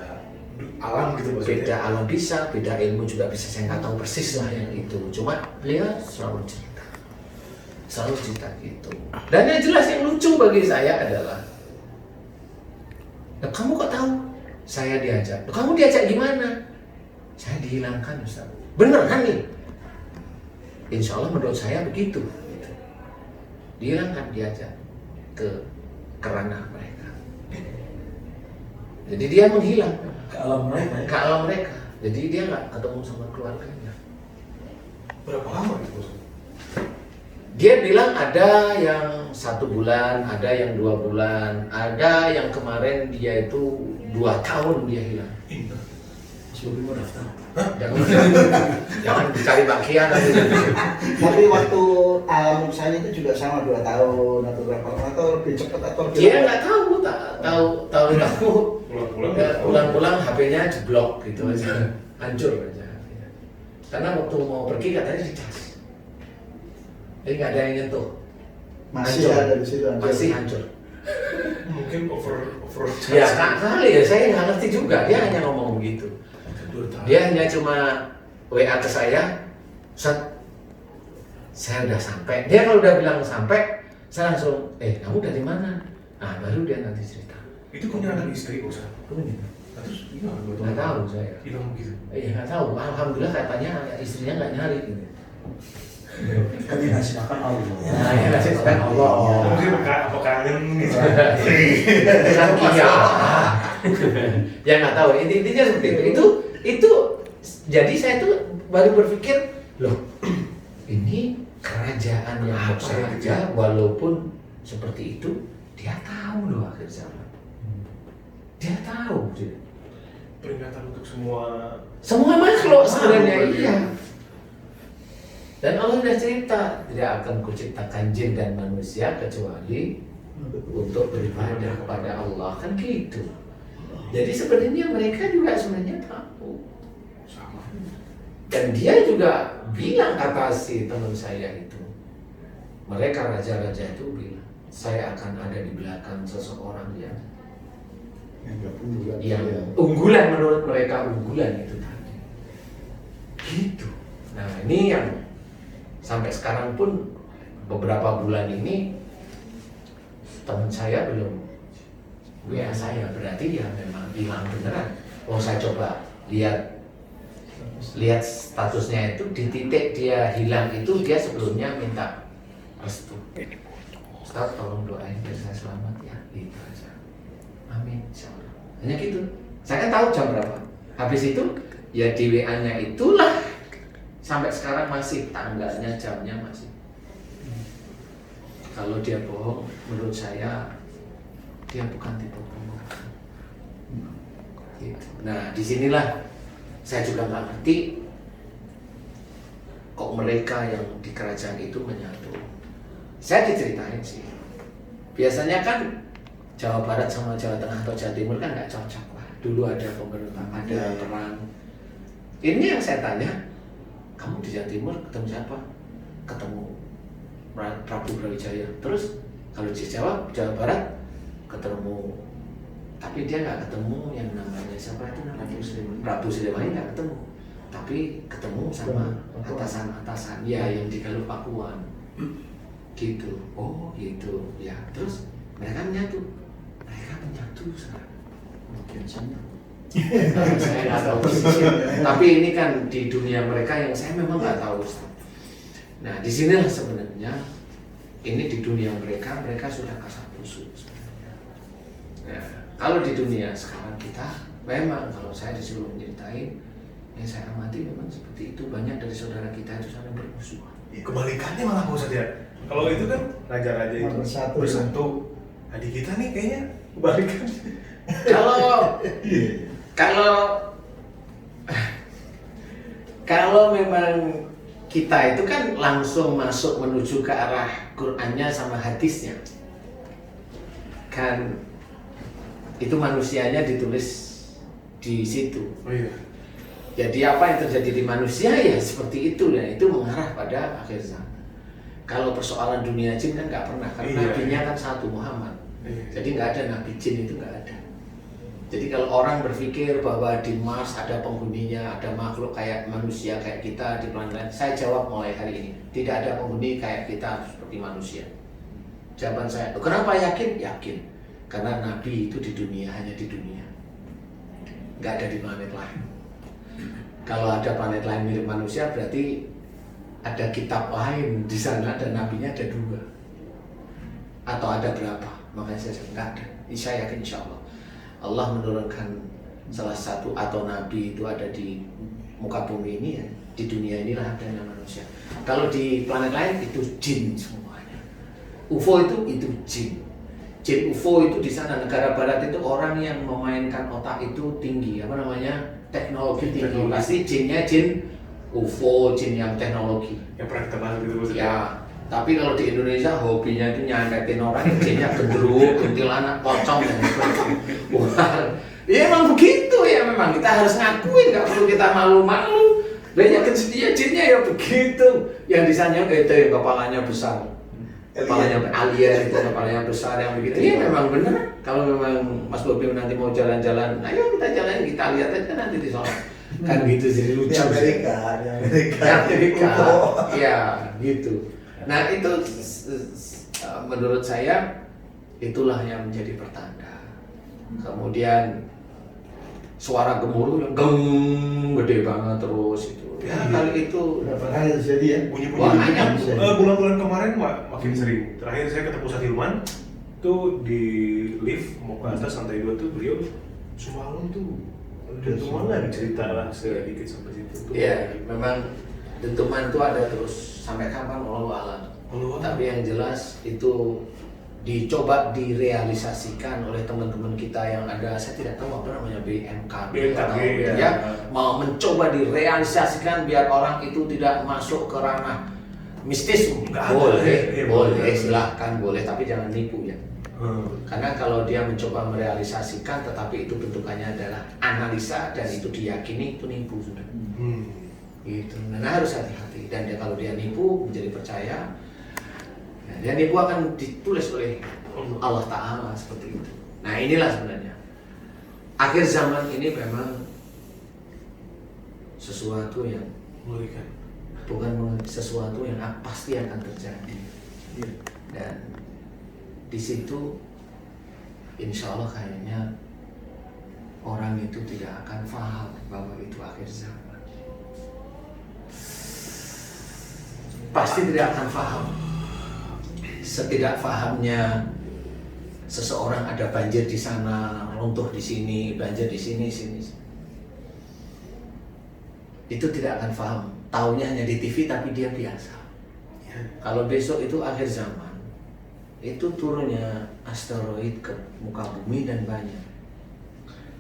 Speaker 1: alam gitu maksudnya.
Speaker 3: Beda alam bisa, beda ilmu juga bisa. Saya nggak tahu persis lah yang itu. Cuma beliau selalu cerita gitu. Dan yang jelas yang lucu bagi saya adalah, nah, kamu kok tahu? Saya diajak. Nah, kamu diajak gimana? Saya dihilangkan, Ustaz. Bener kan nih? Insya Allah menurut saya begitu. Dihilangkan, diajak ke ranah mereka. Jadi dia menghilang
Speaker 2: Ke alam mereka.
Speaker 3: Jadi dia nggak ketemu sama keluarganya.
Speaker 1: Berapa lama itu?
Speaker 3: Dia bilang ada yang 1 bulan, ada yang 2 bulan, ada yang kemarin dia itu 2 tahun dia hilang.
Speaker 2: Sebelum mau daftar.
Speaker 3: Jangan dicari bagian.
Speaker 4: Tapi waktu alam saya itu juga sama 2 tahun atau berapa atau lebih cepat atau lebih
Speaker 3: Dia nggak tahu pulang-pulang HP-nya jeblok gitu aja, hancur aja. Karena waktu mau pergi katanya dicas, jadi nggak ada yang nyentuh.
Speaker 4: masih
Speaker 3: Hancur.
Speaker 4: ada di situ
Speaker 3: Masih hancur.
Speaker 1: Mungkin over
Speaker 3: Ya kali ya, saya nggak ngerti juga. Dia hanya ngomong begitu. Dia hanya cuma WA ke saya, Ustaz, saya udah sampai. Dia kalau udah bilang sampai, saya langsung, kamu dari mana? Nah baru dia nanti cerita.
Speaker 1: Itu punya anak istri Ustaz.
Speaker 3: Punya.
Speaker 1: Terus gimana?
Speaker 3: Nggak tahu saya.
Speaker 1: Hilang begitu.
Speaker 3: Nggak tahu. Alhamdulillah katanya istrinya nggak nyari gitu.
Speaker 2: Kan dikasih makan Allah.
Speaker 3: Nah, ya kasih makan Allah.
Speaker 1: Mungkin apa kangen gitu.
Speaker 3: Kan iya. Ya nggak tahu. Intinya seperti itu. Itu jadi saya tuh baru berpikir, loh, ini kerajaan yang muksa aja, walaupun seperti itu, dia tahu loh akhir zaman. Dia tahu.
Speaker 1: peringatan untuk semua
Speaker 3: makhluk sebenarnya,
Speaker 1: makhluk,
Speaker 3: iya. Dan Allah sudah cerita, tidak akan kuciptakan jin dan manusia kecuali untuk beribadah kepada Allah, kan gitu. Jadi sebenarnya mereka juga sebenarnya tahu.
Speaker 1: sama.
Speaker 3: Dan dia juga bilang, kata si teman saya itu, mereka raja-raja itu bilang, saya akan ada di belakang seseorang yang unggulan, menurut mereka unggulan itu tadi. Gitu. Nah ini yang sampai sekarang pun beberapa bulan ini teman saya belum WA saya, berarti ya memang hilang beneran. Oh saya coba lihat statusnya itu, di titik dia hilang itu dia sebelumnya minta restu. Ustaz tolong doain biar saya selamat ya, gitu aja. Amin, insyaallah. Hanya gitu. Saya kan tahu jam berapa. Habis itu ya di WA-nya itulah sampai sekarang masih tanggalnya, jamnya masih. Kalau dia bohong, menurut saya dia bukan tipe pembohong. Gitu. Nah disinilah saya juga nggak ngerti kok mereka yang di kerajaan itu menyatu. Saya diceritain sih, biasanya kan Jawa Barat sama Jawa Tengah atau Jawa Timur kan nggak cocok lah. Dulu ada pemberontak, ada perang. Ini yang saya tanya, kamu di Jawa Timur ketemu siapa? Ketemu Prabu Brawijaya. Terus kalau di Jawa Barat ketemu, tapi dia nggak ketemu yang namanya siapa itu, Prabu Siliwangi nggak ketemu, tapi ketemu sama atasan-atasan ya yang di Galuh Pakuan gitu. Oh gitu ya. Terus mereka menyatu sekarang. Saya nggak tahu persisnya, tapi ini kan di dunia mereka yang saya memang nggak tahu. Nah disinilah sebenarnya ini di dunia mereka sudah kasar kusuk sebenarnya. Nah, kalau di dunia sekarang kita memang, kalau saya disuruh menceritain yang saya amati memang seperti itu, banyak dari saudara kita itu saling bermusuhan.
Speaker 1: Ya, kebalikannya malah Pak Ustadz ya. Kalau itu kan raja-raja itu bersatu. Adik kita nih kayaknya kebalikan.
Speaker 3: Kalau memang kita itu kan langsung masuk menuju ke arah Qur'annya sama hadisnya, kan itu manusianya ditulis di situ.
Speaker 1: Oh iya.
Speaker 3: Jadi apa yang terjadi di manusia ya seperti itu, dan itu mengarah pada akhir zaman. Kalau persoalan dunia jin kan nggak pernah, karena nabinya kan satu, Muhammad. Jadi nggak ada nabi jin, itu nggak ada. Jadi kalau orang berpikir bahwa di Mars ada penghuninya, ada makhluk kayak manusia kayak kita di planet lain, saya jawab mulai hari ini, tidak ada penghuni kayak kita seperti manusia. Jawaban saya, kenapa yakin? Yakin, karena nabi itu di dunia, hanya di dunia, nggak ada di planet lain. Kalau ada planet lain mirip manusia, berarti ada kitab lain di sana dan nabinya ada 2 atau ada berapa? Makanya saya nggak ada. Saya yakin insya Allah Allah menurunkan salah satu atau nabi itu ada di muka bumi ini ya, di dunia inilah ada manusia. Kalau di planet lain itu jin semuanya. UFO itu jin. Jin UFO itu di sana negara barat itu orang yang memainkan otak itu tinggi, apa namanya, teknologi tinggi. Pasti jinnya jin UFO, jin yang teknologi.
Speaker 1: Yang pernah kita bahas gitu maksudnya.
Speaker 3: Ya, tapi kalau di Indonesia hobinya itu nyantetin orang, jinnya gendruwo, kuntilanak, pocong dan sebagainya. Wah, ya emang begitu ya, memang kita harus ngakuin, nggak perlu kita malu-malu. Banyak kejadian jinnya ya begitu. Yang di sana itu yang kepalanya besar, kepalanya alien itu kepalanya besar yang begitu. Iya memang benar. Kalau memang Mas Bobi nanti mau jalan-jalan, ayo kita jalan, kita lihat aja nanti di sana. Kan gitu, jadi lucu.
Speaker 4: Di Amerika.
Speaker 3: Ya gitu. Nah itu menurut saya itulah yang menjadi pertanda. Kemudian suara gemuruh yang gede banget terus itu. Ya kali itu
Speaker 4: Berapa kali terjadi ya?
Speaker 1: Bunyi-bunyi bulan-bulan kemarin makin sering. Terakhir saya ketemu Ustadz Hilman tuh di lift mau ke atas lantai 2 tuh, beliau semalam tuh dentuman lagi cerita lah sedikit sampai situ tuh.
Speaker 3: Iya, memang dentuman itu ada terus sampai kapan wallahu a'lam. Tapi yang jelas itu dicoba direalisasikan oleh teman-teman kita yang ada, saya tidak tahu apa namanya, BMKG atau ya, mau mencoba direalisasikan biar orang itu tidak masuk ke ranah mistis. Boleh, silahkan boleh, tapi jangan nipu ya. Karena kalau dia mencoba merealisasikan tetapi itu bentukannya adalah analisa dan itu diyakini, itu nipu sudah. Gitu. Nah, harus hati-hati, dan dia, kalau dia nipu menjadi percaya, dan nipu akan ditulis oleh Allah Ta'ala seperti itu. Nah, inilah sebenarnya akhir zaman ini memang sesuatu yang
Speaker 1: Mengerikan.
Speaker 3: bukan sesuatu yang pasti akan terjadi. Dan di situ insya Allah kayaknya orang itu tidak akan paham bahwa itu akhir zaman. Pasti tidak akan paham. Setidak fahamnya seseorang, ada banjir di sana, runtuh di sini, banjir di sini, sini. Itu tidak akan paham. Taunya hanya di TV tapi dia biasa. Kalau besok itu akhir zaman, itu turunnya asteroid ke muka bumi dan banyak.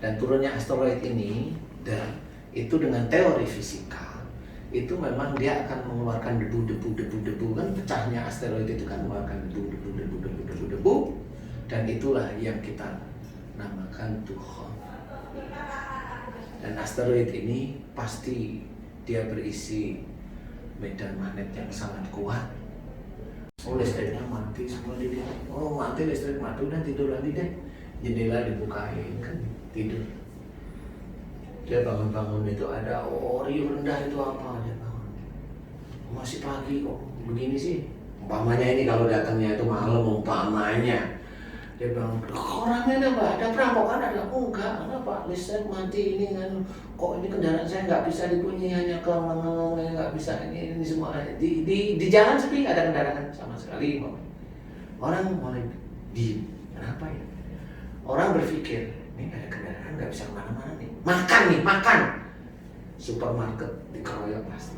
Speaker 3: Dan turunnya asteroid ini, dan itu dengan teori fisika, itu memang dia akan mengeluarkan debu, kan pecahnya asteroid itu kan mengeluarkan debu, dan itulah yang kita namakan Tuhan. Dan asteroid ini pasti dia berisi medan magnet yang sangat kuat. Oh, listriknya mati semua di dia. Oh, mati listrik mati, udah tidur lagi deh. Jendela dibukain kan tidur. Dia bangun-bangun itu ada ori rendah itu apa dia bangun. Masih pagi kok begini sih. Umpamanya ini kalau datangnya itu malam umpamanya. Dia bilang, orangnya ada perampokan, ada enggak, kenapa listrik mati ini kan, kok ini kendaraan saya nggak bisa dibunyi, hanya nggak bisa ini semua di jalan sepi, nggak ada kendaraan sama sekali. Orang mulai diem, kenapa ya? Orang berpikir, ini ada kendaraan nggak bisa kemana-mana nih, makan, supermarket dikeroyok pasti.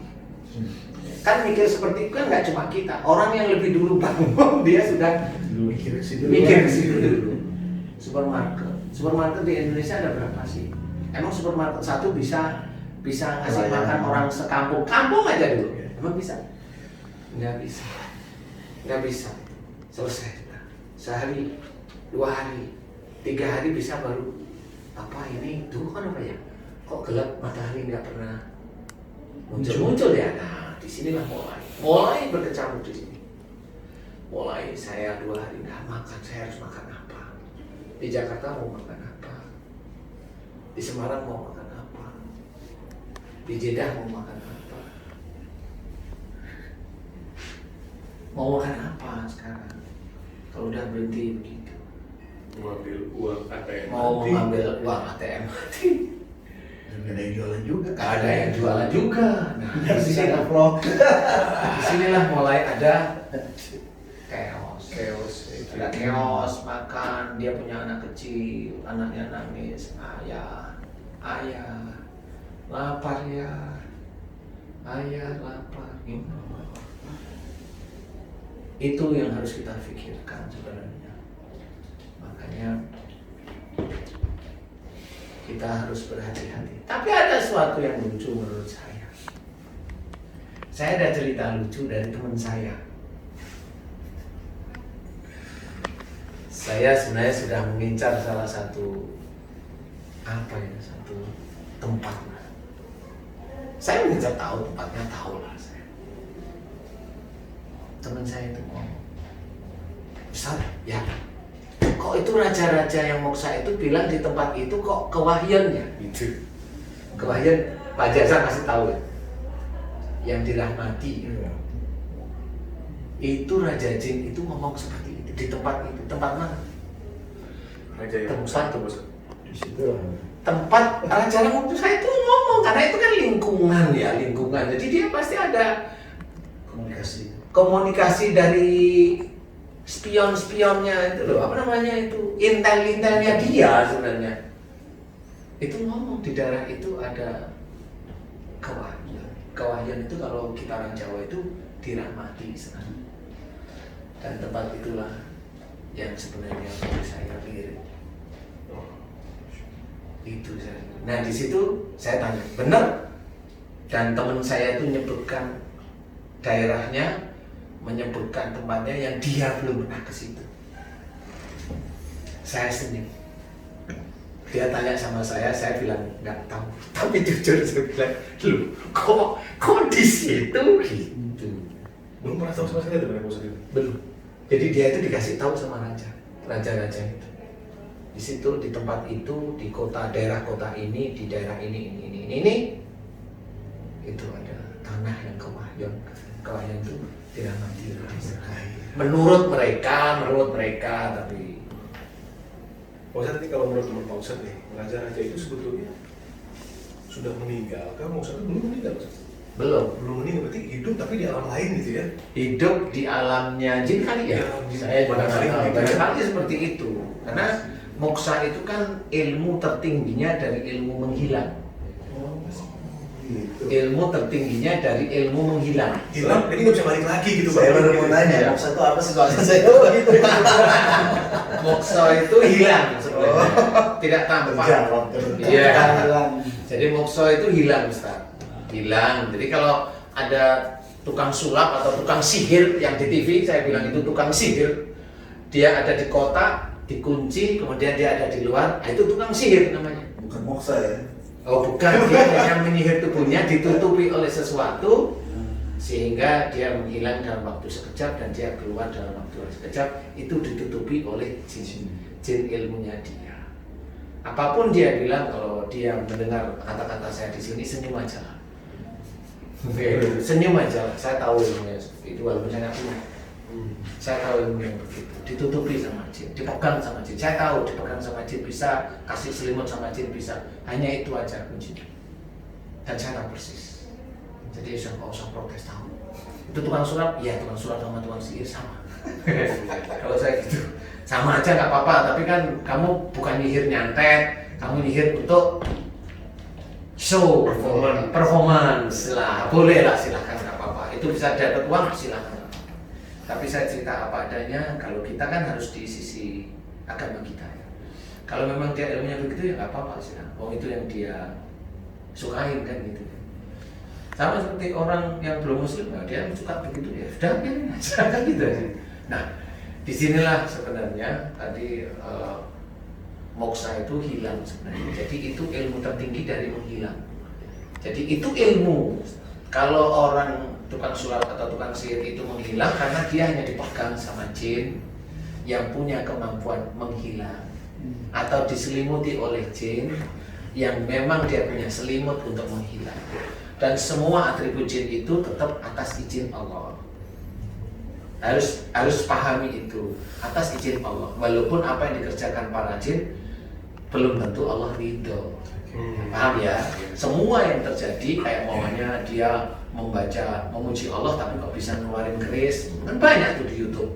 Speaker 3: Kan mikir seperti itu kan nggak cuma kita, orang yang lebih dulu bangun dia sudah mikir ke situ dulu. Supermarket di Indonesia ada berapa sih? Emang supermarket satu bisa ngasih makan orang sekampung aja dulu? Emang bisa? Nggak bisa. Selesai. Sehari, 2 hari, 3 hari bisa baru apa ini? Dulu kan apa ya? Kok gelap, matahari nggak pernah muncul ya? Nah, disinilah mulai berkecamuk di sini. Mulai saya 2 hari nggak makan, saya harus makan apa? Di Jakarta mau makan apa? Di Semarang mau makan apa? Di Jeddah mau makan apa? Mau makan apa sekarang? Kalau udah berhenti begitu.
Speaker 1: Mengambil uang ATM.
Speaker 3: Mau mengambil uang ATM mati.
Speaker 4: Nggak ada yang jualan juga.
Speaker 3: Nggak ada yang jualan juga. Nah,
Speaker 4: Di
Speaker 3: disinilah mulai ada chaos. Ada
Speaker 1: Itu.
Speaker 3: chaos, makan, dia punya anak kecil, anaknya nangis, ayah, lapar ya, ayah lapar. Itu yang harus kita pikirkan sebenarnya. Makanya kita harus berhati-hati. Tapi ada sesuatu yang lucu menurut saya. Saya ada cerita lucu dari teman saya. Saya sebenarnya sudah mengincar salah satu satu tempat. Saya mengincar tahu tempatnya, tahu lah saya. Teman saya itu ngomong, Ustaz, ya, kok itu raja-raja yang moksa itu bilang di tempat itu kok kewahyan ya? Gitu. Kewahyan, Pak Jasa kasih tahu ya, yang dirahmati. Itu Raja Jin itu ngomong seperti itu di tempat itu. Tempat mana?
Speaker 1: Raja yang
Speaker 3: Tempat.
Speaker 1: satu bos.
Speaker 4: Di situ.
Speaker 3: Tempat Raja Ramutu saya itu ngomong, karena itu kan lingkungan. Jadi dia pasti ada komunikasi dari spion-spionnya itu loh, apa namanya itu, intel-intelnya dia sebenarnya. Itu ngomong di daerah itu ada kewahyan. Kewahyan itu kalau kita orang Jawa itu dirahmati sebenarnya. Dan tempat itulah yang sebenarnya bagi saya mirip. Itu saya. Nah di situ saya tanya, benar? Dan teman saya itu menyebutkan daerahnya, menyebutkan tempatnya yang dia belum pernah ke situ. Saya senyum. Dia tanya sama saya bilang nggak tahu. Tapi jujur saya bilang, loh, kok di situ gitu.
Speaker 1: Belum pernah tahu sama sekali dengan Pak Ustadz itu?
Speaker 3: Belum. Jadi dia itu dikasih tahu sama raja-raja itu. Di situ, di tempat itu, di kota, daerah kota ini, di daerah ini, itu ada tanah yang kewahyan itu dirahmati Israel. Menurut mereka, tapi
Speaker 1: Pak Ustadz ini kalau menurut teman Pak Ustadz nih, raja-raja itu sebetulnya sudah meninggal. Kan Pak Ustadz belum meninggal, Ustadz?
Speaker 3: belum.
Speaker 1: Belum meninggal, berarti hidup tapi di alam lain gitu ya?
Speaker 3: Hidup di alamnya jin kali ya.
Speaker 1: Ya, jin.
Speaker 3: Saya juga nggak tahu.
Speaker 1: Gitu
Speaker 3: Banyak
Speaker 1: ya.
Speaker 3: kali seperti itu. Karena moksa itu kan ilmu tertingginya dari ilmu menghilang.
Speaker 2: Gitu.
Speaker 3: Ilmu tertingginya dari ilmu menghilang.
Speaker 1: Hilang, jadi nggak bisa balik lagi gitu.
Speaker 2: Saya
Speaker 1: Pak.
Speaker 2: baru mau nanya,
Speaker 3: Iya.
Speaker 2: moksa itu apa sih? Soalnya saya gitu.
Speaker 3: Moksa itu hilang sebenarnya. Tidak tampak.
Speaker 2: Terjawab,
Speaker 3: Iya.
Speaker 2: hilang.
Speaker 3: Jadi moksa itu hilang, Ustaz. Hilang. Jadi kalau ada tukang sulap atau tukang sihir yang di TV, saya bilang itu tukang sihir. Dia ada di kota, dikunci, kemudian dia ada di luar, nah, itu tukang sihir namanya.
Speaker 2: Bukan moksa ya.
Speaker 3: Oh bukan, dia hanya menyihir tubuhnya, ditutupi oleh sesuatu sehingga dia menghilang dalam waktu sekejap dan dia keluar dalam waktu sekejap. Itu ditutupi oleh jin ilmunya dia. Apapun dia bilang, kalau dia mendengar kata-kata saya di sini, senyum aja lah. Senyum aja lah. Saya tahu ilmunya seperti itu, walaupun saya nggak punya. Saya tahu ilmu yang begitu, ditutupi sama jin, dipegang sama jin. Saya tahu dipegang sama jin bisa, kasih selimut sama jin bisa. Hanya itu aja kuncinya. Dan saya tahu persis. Jadi saya nggak usah protes tahu. Itu tukang sulap, ya tukang sulap sama tukang sihir sama. Kalau saya gitu, sama aja nggak apa-apa. Tapi kan kamu bukan nyihir nyantet, kamu nyihir untuk show performance lah, boleh lah, silahkan nggak apa-apa. Itu bisa dapat uang, silahkan. Tapi saya cerita apa adanya. Kalau kita kan harus di sisi agama kita ya. Kalau memang dia ilmunya begitu ya nggak apa-apa sih. Oh itu yang dia sukain kan gitu. Sama seperti orang yang belum muslim, nah, dia suka begitu ya sudah biarin aja kan gitu aja. Nah disinilah sebenarnya tadi moksa itu hilang sebenarnya. Jadi itu ilmu tertinggi dari menghilang. Jadi itu ilmu. Kalau orang tukang sulap atau tukang sihir itu menghilang karena dia hanya dipegang sama jin yang punya kemampuan menghilang, atau diselimuti oleh jin yang memang dia punya selimut untuk menghilang. Dan semua atribut jin itu tetap atas izin Allah. Harus pahami itu, atas izin Allah. Walaupun apa yang dikerjakan para jin belum tentu Allah ridho. Paham ya? Semua yang terjadi kayak maunya dia membaca, memuji Allah tapi kok bisa ngeluarin keris, kan banyak tuh di YouTube.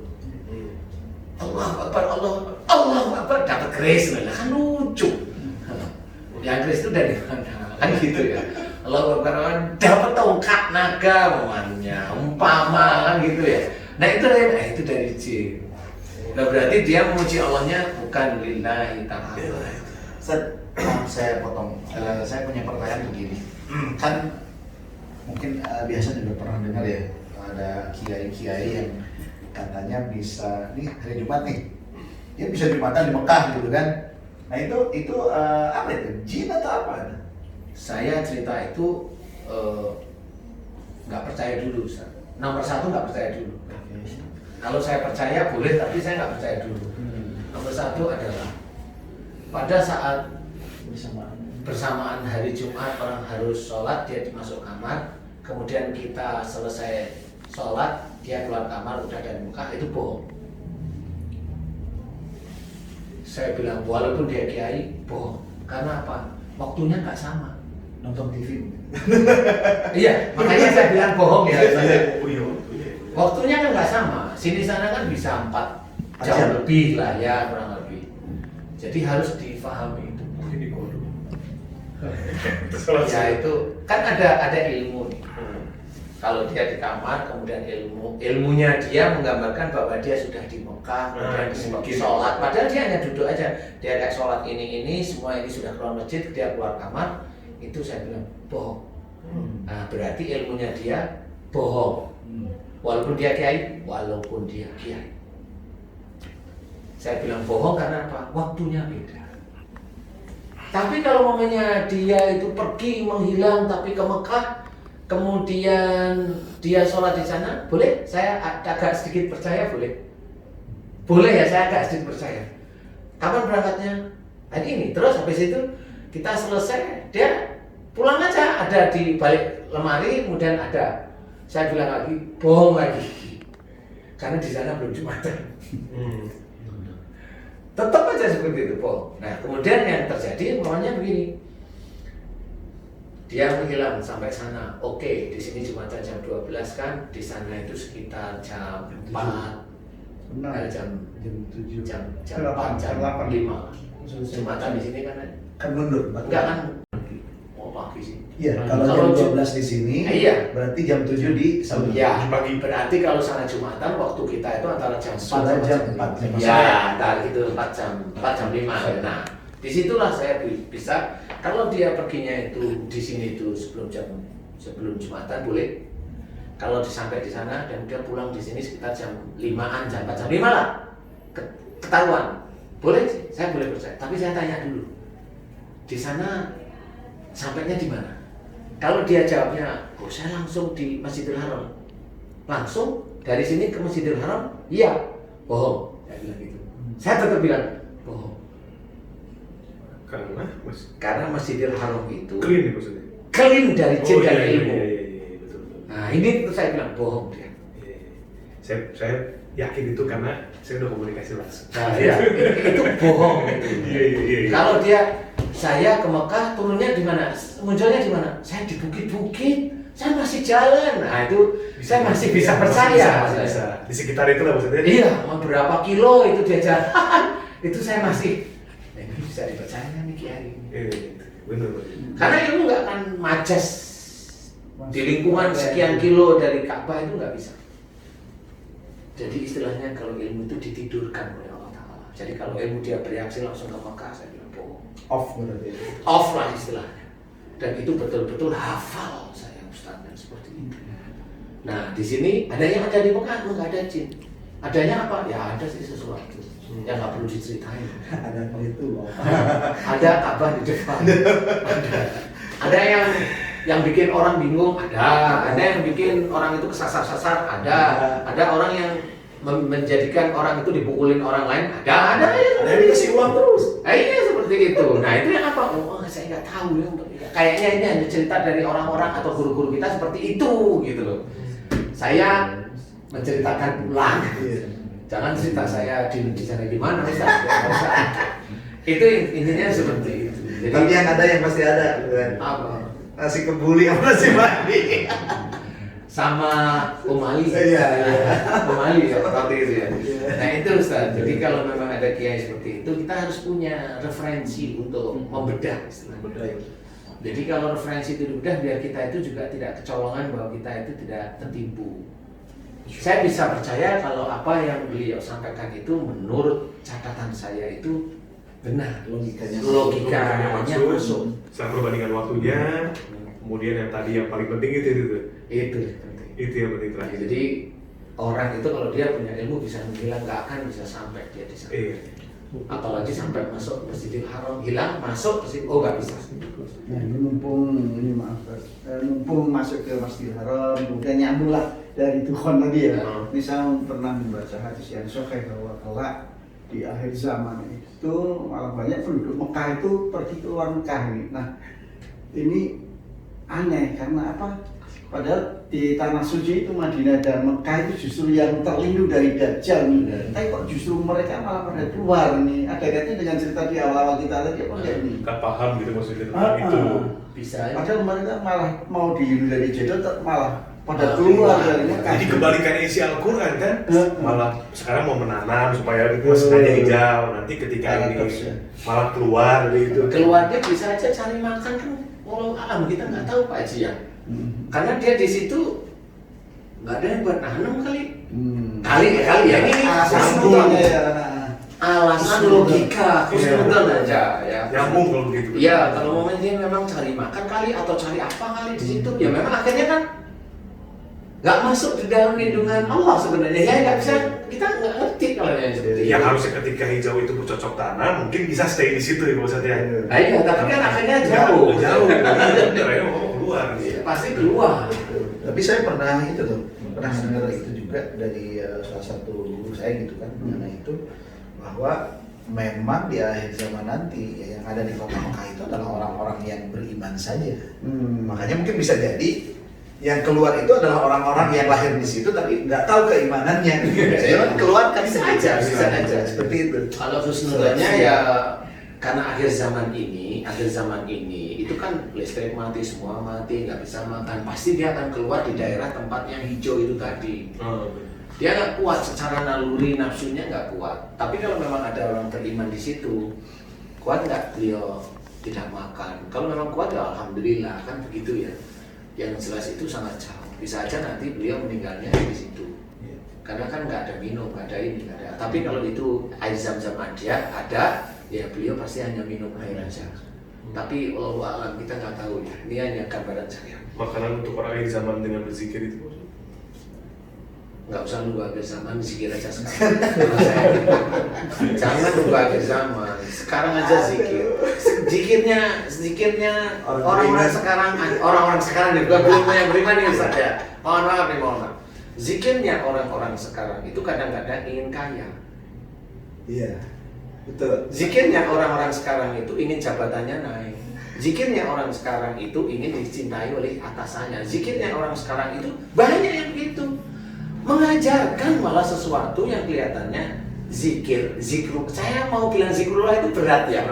Speaker 3: Allah Akbar dapat keris, kan lucu. Yang keris itu dari mana? Kan gitu ya. Allah Akbar dapat tongkat naga momennya, umpama kan gitu ya. Nah itu dari jin. Nah berarti dia memuji Allahnya bukan lillahi ta'ala.
Speaker 2: Saya potong. Saya punya pertanyaan begini. Kan mungkin biasa juga pernah dengar ya, ada kiai-kiai yang katanya bisa nih hari Jumat nih, dia bisa Jumatan di Mekah gitu kan. Nah itu apa itu? Jin atau apa?
Speaker 3: Saya cerita itu nggak percaya dulu, Ustaz. Nomor satu nggak percaya dulu. Kalau saya percaya boleh, tapi saya nggak percaya dulu. Nomor satu adalah pada saat bersamaan hari Jumat orang harus sholat, dia masuk kamar, kemudian kita selesai sholat, dia keluar kamar udah dari muka, itu bohong. Saya bilang walaupun dia kiai, bohong. Karena apa? Waktunya nggak sama.
Speaker 2: Nonton TV.
Speaker 3: Iya, makanya saya bilang bohong ya.
Speaker 1: Oh iya.
Speaker 3: Waktunya kan nggak sama. Sini sana kan bisa 4 jam
Speaker 2: Jam.
Speaker 3: lebih lah ya, kurang lebih. Jadi harus difahami itu.
Speaker 1: Mungkin di kodok.
Speaker 3: Ya itu kan ada ilmu nih. Kalau dia di kamar, kemudian ilmunya dia menggambarkan bahwa dia sudah di Mekah, kemudian seperti sholat. Padahal dia hanya duduk aja. Dia kayak sholat ini, semua ini sudah keluar masjid, dia keluar kamar. Itu saya bilang bohong. Nah, berarti ilmunya dia bohong. Walaupun dia kiai, Saya bilang bohong karena apa? Waktunya beda. Tapi kalau mamanya dia itu pergi menghilang tapi ke Mekah, kemudian dia sholat di sana, boleh? Saya agak sedikit percaya, boleh? Boleh ya, saya agak sedikit percaya. Kapan berangkatnya? Hari ini. Terus habis itu kita selesai, dia pulang aja, ada di balik lemari, kemudian ada. Saya bilang lagi, bohong lagi. Karena di sana belum Jumatan. Tetap aja seperti itu, bohong. Nah, kemudian yang terjadi namanya begini. Dia menghilang sampai sana. Oke, di sini Jumatan jam 12 kan, di sana itu sekitar jam 4. Jam 7. Jam 4, jam 5. Jumatan di sini
Speaker 2: Kan mundur.
Speaker 3: Enggak kan? Oh, pagi sih.
Speaker 2: Iya, kalau jam 12 di sini,
Speaker 3: iya.
Speaker 2: Berarti jam 7 di Saudi.
Speaker 3: Ya, berarti kalau sana Jumatan waktu kita itu antara jam 4
Speaker 2: Sudah
Speaker 3: sama
Speaker 2: jam 4.
Speaker 3: Ya, antara itu 4 jam 5. Nah, disitulah saya bisa. Kalau dia perginya itu di sini itu sebelum Jumatan boleh. Kalau sampai di sana dan dia pulang di sini sekitar jam 5-an, jam 4, jam 5 lah. Ketahuan. Boleh sih, saya boleh percaya. Tapi saya tanya dulu. Di sana sampainya di mana? Kalau dia jawabnya, saya langsung di Masjidil Haram. Langsung dari sini ke Masjidil Haram? Iya. Bohong. Saya bilang gitu. Saya tetap bilang bohong. Karena Masjidil Haram itu
Speaker 1: clean ya maksudnya?
Speaker 3: Clean dari jin dan ilmu.
Speaker 1: Iya, betul.
Speaker 3: Nah, ini itu saya bilang bohong dia.
Speaker 1: Saya yakin itu karena saya udah komunikasi langsung.
Speaker 3: Nah, iya, itu bohong.
Speaker 1: Iya.
Speaker 3: Kalau saya ke Mekah turunnya di mana? Munculnya di mana? Saya di bukit-bukit. Saya masih jalan. Nah, itu saya masih bisa percaya.
Speaker 1: Bisa. Di sekitar itu lah maksudnya.
Speaker 3: Iya, berapa kilo itu dia jalan. Itu saya masih ini bisa dipercaya nih Kiai.
Speaker 1: Benar.
Speaker 3: Karena ilmu nggak akan majas di lingkungan sekian kilo dari Ka'bah, itu nggak bisa. Jadi istilahnya kalau ilmu itu ditidurkan oleh Allah Ta'ala. Jadi kalau ilmu dia bereaksi langsung ke Mekah, saya bilang bohong.
Speaker 2: Off berarti.
Speaker 3: Off lah istilahnya. Dan itu betul-betul hafal saya Ustaz, dan seperti itu. Nah, di sini ada yang ada di Mekah, nggak ada jin. Adanya apa? Ya ada sih sesuatu yang nggak perlu diceritain.
Speaker 2: Ada itu.
Speaker 3: Ada Ka'bah di depan. Ada yang bikin orang bingung, ada yang bikin orang itu kesasar-sasar, ada orang yang menjadikan orang itu dipukulin orang lain, ada yang dikasih uang terus. Iya seperti itu. Nah itu yang apa? Oh saya nggak tahu ya. Kayaknya ini hanya cerita dari orang-orang atau guru-guru kita seperti itu gitu loh. Saya menceritakan ulang. Jangan cerita saya di sana gimana Ustaz. Itu intinya seperti itu. Jadi,
Speaker 2: tapi yang ada yang pasti ada, kan?
Speaker 3: Apa?
Speaker 2: Nasi kebuli sama nasi mandi.
Speaker 3: Sama umali.
Speaker 2: Iya.
Speaker 3: Umali ya, seperti itu ya. Nah itu Ustaz, jadi kalau memang ada kiai seperti itu, kita harus punya referensi untuk membedah istilahnya. Jadi kalau referensi itu dibedah, biar kita itu juga tidak kecolongan bahwa kita itu tidak tertipu. Saya bisa percaya kalau apa yang beliau sampaikan itu menurut catatan saya itu benar, logikanya masuk.
Speaker 1: Setelah perbandingan waktunya, kemudian yang tadi yang paling penting itu yang penting terakhir.
Speaker 3: Jadi orang itu kalau dia punya ilmu bisa menghilang, nggak akan bisa sampai dia di sana. Apalagi sampai masuk Masjidil Haram, hilang masuk nggak bisa.
Speaker 4: Nah ini mumpung masuk ke Masjidil Haram, kemudian nyambung lah dari Tuhan tadi ya. Ini saya pernah membaca hadis yang sahih bahwa kelak di akhir zaman itu malah banyak penduduk Mekah itu pergi keluar Mekah ini. Nah ini aneh karena apa? Padahal di tanah suci itu Madinah dan Mekah itu justru yang terlindung dari Dajjal. Tapi kok justru mereka malah pada keluar nih? Ada kaitannya dengan cerita di awal-awal kita tadi apa enggak ini?
Speaker 1: Nggak paham gitu maksudnya itu.
Speaker 3: Bisa.
Speaker 4: Padahal mereka malah mau dilindungi dari Dajjal, malah pada keluar dari Mekah.
Speaker 1: Jadi kebalikannya isi Al-Quran kan, malah sekarang mau menanam supaya masanya hijau. Nanti ketika ini malah keluar dari itu.
Speaker 3: Keluarnya bisa aja cari makan kan, walau alam kita nggak tahu Pak Haji ya. Karena dia di situ nggak ada yang buat nanam kali.
Speaker 4: Hmm.
Speaker 3: Kali ya ini
Speaker 4: Sambungnya ya.
Speaker 3: alasan logika khusnudon aja ya.
Speaker 1: Nyambung kalau begitu.
Speaker 3: Iya, kalau momennya memang cari makan kali atau cari apa kali di situ, ya memang akhirnya kan nggak masuk di dalam lindungan Allah sebenarnya. Ya nggak bisa, kita nggak ngerti kalau yang seperti itu.
Speaker 1: Yang harusnya ketika hijau itu bercocok tanam, mungkin bisa stay di situ ya maksudnya.
Speaker 3: Nah, iya, tapi kan akhirnya jauh.
Speaker 1: Jauh. Akhirnya mau keluar.
Speaker 3: Iya, pasti keluar.
Speaker 2: Tapi saya pernah itu tuh, pernah dengar itu juga dari salah satu guru saya gitu kan mengenai itu, bahwa memang di akhir zaman nanti ya, yang ada di kota Mekah itu adalah orang-orang yang beriman saja. Makanya mungkin bisa jadi yang keluar itu adalah orang-orang yang lahir di situ tapi nggak tahu keimanannya. Saya keluar kan
Speaker 3: Bisa aja, bisa aja.
Speaker 2: seperti itu.
Speaker 3: Kalau khusnudonnya ya karena akhir zaman ini itu kan listrik mati, semua mati, nggak bisa makan, pasti dia akan keluar di daerah tempat yang hijau itu tadi. Dia nggak kuat secara naluri, nafsunya nggak kuat. Tapi kalau memang ada orang beriman di situ, kuat nggak beliau tidak makan? Kalau memang kuat ya alhamdulillah, kan begitu ya. Yang jelas itu sangat jauh. Bisa aja nanti beliau meninggalnya di situ. Karena kan nggak ada minum, nggak ada ini, nggak ada. Tapi kalau itu air zam-zam ada, ya beliau pasti hanya minum air aja. Tapi wallahu a'lam, kita nggak tahu ya. Ini hanya gambaran saya.
Speaker 1: Makanan untuk orang yang zaman dengan berzikir itu.
Speaker 3: Nggak usah nunggu akhir zaman, zikir aja sekarang. Jangan nunggu akhir zaman, sekarang aja zikir. Zikirnya orang-orang sekarang juga belum yang beriman ya Ustaz ya. Mohon maaf. Zikirnya orang-orang sekarang itu kadang-kadang ingin kaya.
Speaker 2: Iya, betul.
Speaker 3: Zikirnya orang-orang sekarang itu ingin jabatannya naik. Zikirnya orang sekarang itu ingin dicintai oleh atasannya. Zikirnya orang sekarang itu banyak yang begitu. Mengajarkan malah sesuatu yang kelihatannya zikrullah. Saya mau bilang zikrullah itu berat ya.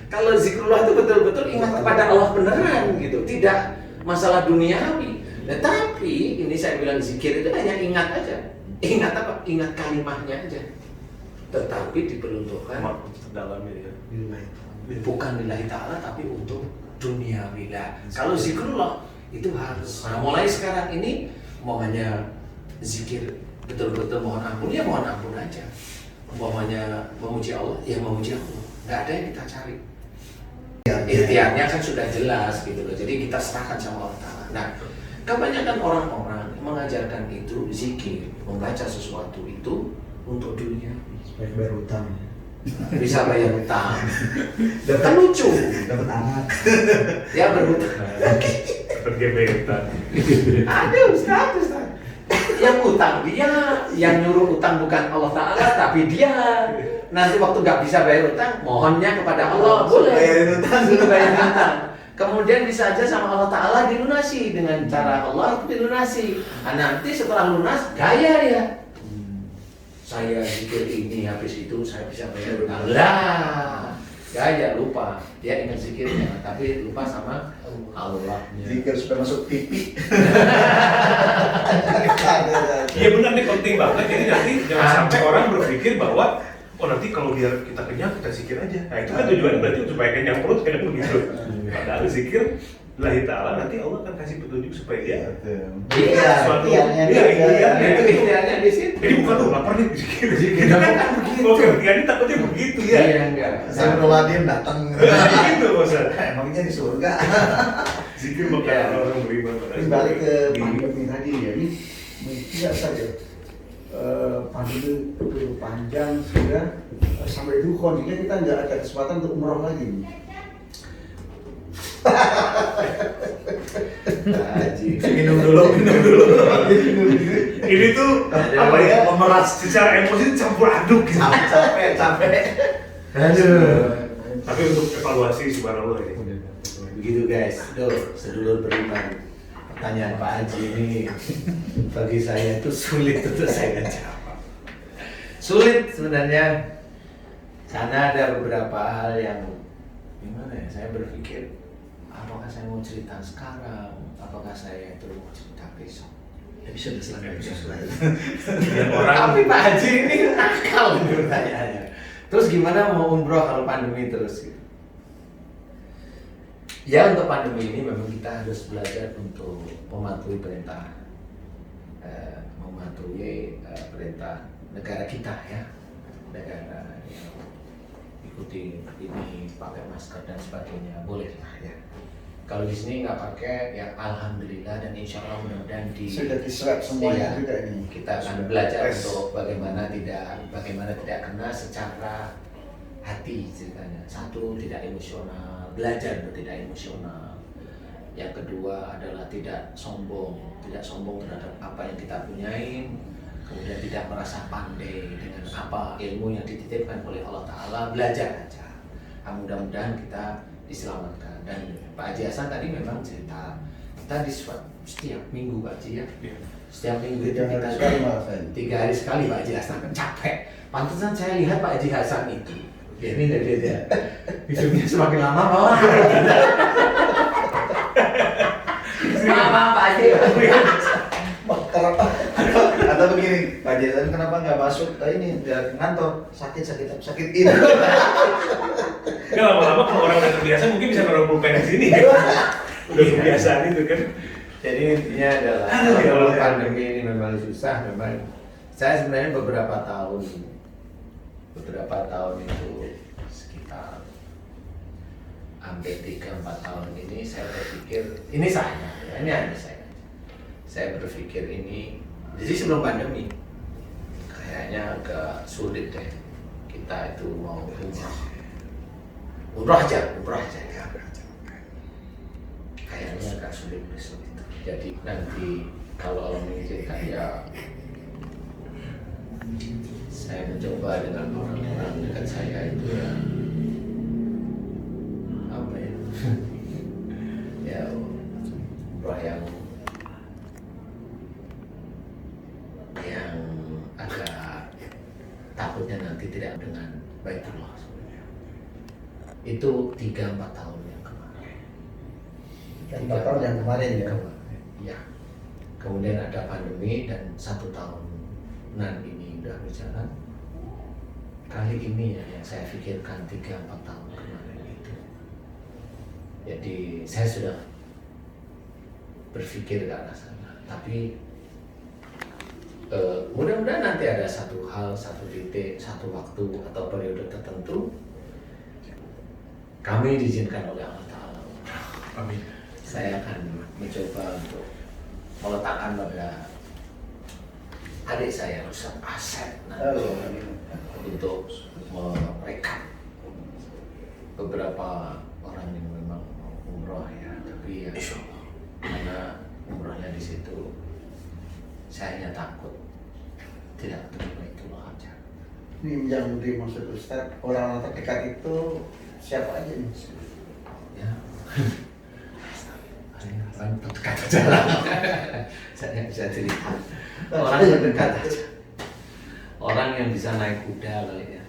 Speaker 3: Kalau zikrullah itu betul-betul ingat kepada Allah beneran gitu, tidak masalah duniawi. Nah, tapi ini saya bilang zikir itu hanya ingat aja. Ingat apa? Ingat kalimatnya aja. Tetapi diperuntukkan
Speaker 1: Dalamnya ya.
Speaker 3: bukan lillahi ta'ala tapi untuk duniawi lah. Kalau zikrullah itu harus. Nah, mulai sekarang ini mau hanya zikir betul-betul mohon ampun, ya mohon ampun aja. Umpamanya memuji Allah, ya memuji Allah. Nggak ada yang kita cari. Ikhtiarnya kan sudah jelas gitu loh. Jadi kita serahkan sama Allah Ta'ala. Nah, kebanyakan orang-orang mengajarkan itu zikir, membaca sesuatu itu untuk dunia.
Speaker 4: Supaya bayar utang.
Speaker 3: Bisa bayar utang. Kan lucu.
Speaker 2: Dapat anak.
Speaker 3: Ya berhutang.
Speaker 1: Dapat gebetan.
Speaker 3: Ada Ustaz. Yang utang dia, yang nyuruh utang bukan Allah Ta'ala, tapi dia nanti waktu nggak bisa bayar utang, mohonnya kepada Allah, boleh
Speaker 2: Bayarin utang.
Speaker 3: suruh bayar utang. Kemudian bisa aja sama Allah Ta'ala dilunasi, dengan cara Allah itu dilunasi. Nah, nanti setelah lunas, gaya dia. Saya zikir ini, habis itu saya bisa bayar utang. Lah, gaya lupa, dia ingat zikirnya, tapi lupa sama Allah.
Speaker 2: Zikir supaya masuk TV.
Speaker 1: Iya benar nih, penting banget. Jadi nanti jangan sampai orang berpikir bahwa nanti kalau biar kita kenyang kita zikir aja. Nah itu kan tujuannya berarti supaya kenyang perut kayak begitu. Padahal zikir lillahi ta'ala nanti Allah akan kasih petunjuk supaya dia
Speaker 3: Iya,
Speaker 1: suatu
Speaker 2: ikhtiarnya
Speaker 3: itu ikhtiarnya di situ.
Speaker 1: Jadi bukan lapar nih zikir.
Speaker 3: Kan begitu.
Speaker 1: Oke, ini takutnya begitu ya.
Speaker 3: Iya enggak.
Speaker 2: Astagfirullahaladzim datang.
Speaker 1: Gitu bosan.
Speaker 2: Emangnya di surga.
Speaker 1: Zikir bakal orang beriman.
Speaker 4: Ini balik ke pandemi tadi ya, ini tidak saja pandemi itu panjang sehingga sampai dukhon, sehingga kita nggak ada kesempatan untuk umroh lagi.
Speaker 2: Minum dulu.
Speaker 1: Ini tuh apa ya? Memeras secara emosi campur aduk gitu.
Speaker 2: Capek.
Speaker 1: Tapi untuk evaluasi subhanallah ini.
Speaker 3: Begitu guys, tuh sedulur beriman. Pertanyaan Pak Haji ini bagi saya itu sulit untuk saya jawab. Sulit sebenarnya karena ada beberapa hal yang gimana ya, saya berpikir apakah saya mau cerita sekarang, apakah saya itu mau cerita besok.
Speaker 2: Ya bisa diselesaikan besok.
Speaker 3: Tapi Pak Haji ini nakal nih pertanyaannya. Terus gimana mau umroh kalau pandemi terus gitu? Ya untuk pandemi ini memang kita harus belajar untuk mematuhi perintah mematuhi perintah negara kita ya, negara yang ikuti ini pakai masker dan sebagainya boleh lah ya. Kalau di sini nggak pakai ya alhamdulillah, dan insya Allah mudah-mudahan
Speaker 4: Sudah di swab semuanya
Speaker 3: iya,
Speaker 4: juga ini.
Speaker 3: kita akan belajar untuk bagaimana tidak kena secara hati ceritanya. Satu, tidak emosional, belajar untuk tidak emosional. Yang kedua adalah tidak sombong terhadap apa yang kita punyain. Kemudian tidak merasa pandai dengan apa ilmu yang dititipkan oleh Allah Ta'ala, belajar aja. Mudah-mudahan kita diselamatkan. Dan Pak Haji Hasan tadi memang cerita, kita di swab setiap minggu Pak Haji ya. Setiap minggu itu
Speaker 4: 3 hari sekali malah saya.
Speaker 3: 3 hari sekali Pak Haji Hasan, capek. Pantesan saya lihat Pak Haji Hasan itu, ini dari dia, hidupnya semakin lama bawah. Maaf Pak Haji.
Speaker 2: Atau begini, Pak Jason kenapa nggak masuk ini biar ngantor sakit ini.
Speaker 1: Kan lama-lama kalau orang udah terbiasa mungkin bisa naruh pulpen di sini kan. Udah kebiasaan itu kan.
Speaker 3: Jadi intinya adalah
Speaker 1: Aduh, ya
Speaker 3: kalau
Speaker 1: Allah.
Speaker 3: pandemi ini memang susah, memang saya sebenarnya beberapa tahun itu sekitar hampir 3-4 tahun ini saya berpikir ini hanya saya berpikir ini, jadi sebelum pandemi kayaknya agak sulit deh kita itu mau umroh aja ya. Kayaknya agak sulit besok itu. Jadi nanti kalau Allah mengizinkan ya saya mencoba dengan orang-orang dekat saya itu ya apa ya ya umroh yang agak takutnya nanti tidak dengan Baitullah. Itu 3-4 tahun yang kemarin.
Speaker 4: 4 tahun yang kemarin ya.
Speaker 3: Ya. Kemudian ada pandemi dan 1 tahunan ini udah berjalan. Kali ini ya yang saya pikirkan 3-4 tahun kemarin itu. Jadi saya sudah berpikir ke arah sana. Tapi mudah-mudahan nanti ada satu hal, satu titik, satu waktu atau periode tertentu kami diizinkan oleh Allah Ta'ala.
Speaker 1: Amin.
Speaker 3: Saya akan mencoba untuk meletakkan pada adik saya Ustaz Asep nanti untuk merekam beberapa orang yang memang mau umroh ya, tapi ya karena umrohnya di situ saya hanya takut tidak terima itulah aja.
Speaker 4: Ini yang dimaksud Ustaz, orang terdekat itu siapa aja nih?
Speaker 3: Ya. Orang terdekat aja lah. Saya bisa cerita. Orang terdekat aja. Orang yang bisa naik kuda kali ya.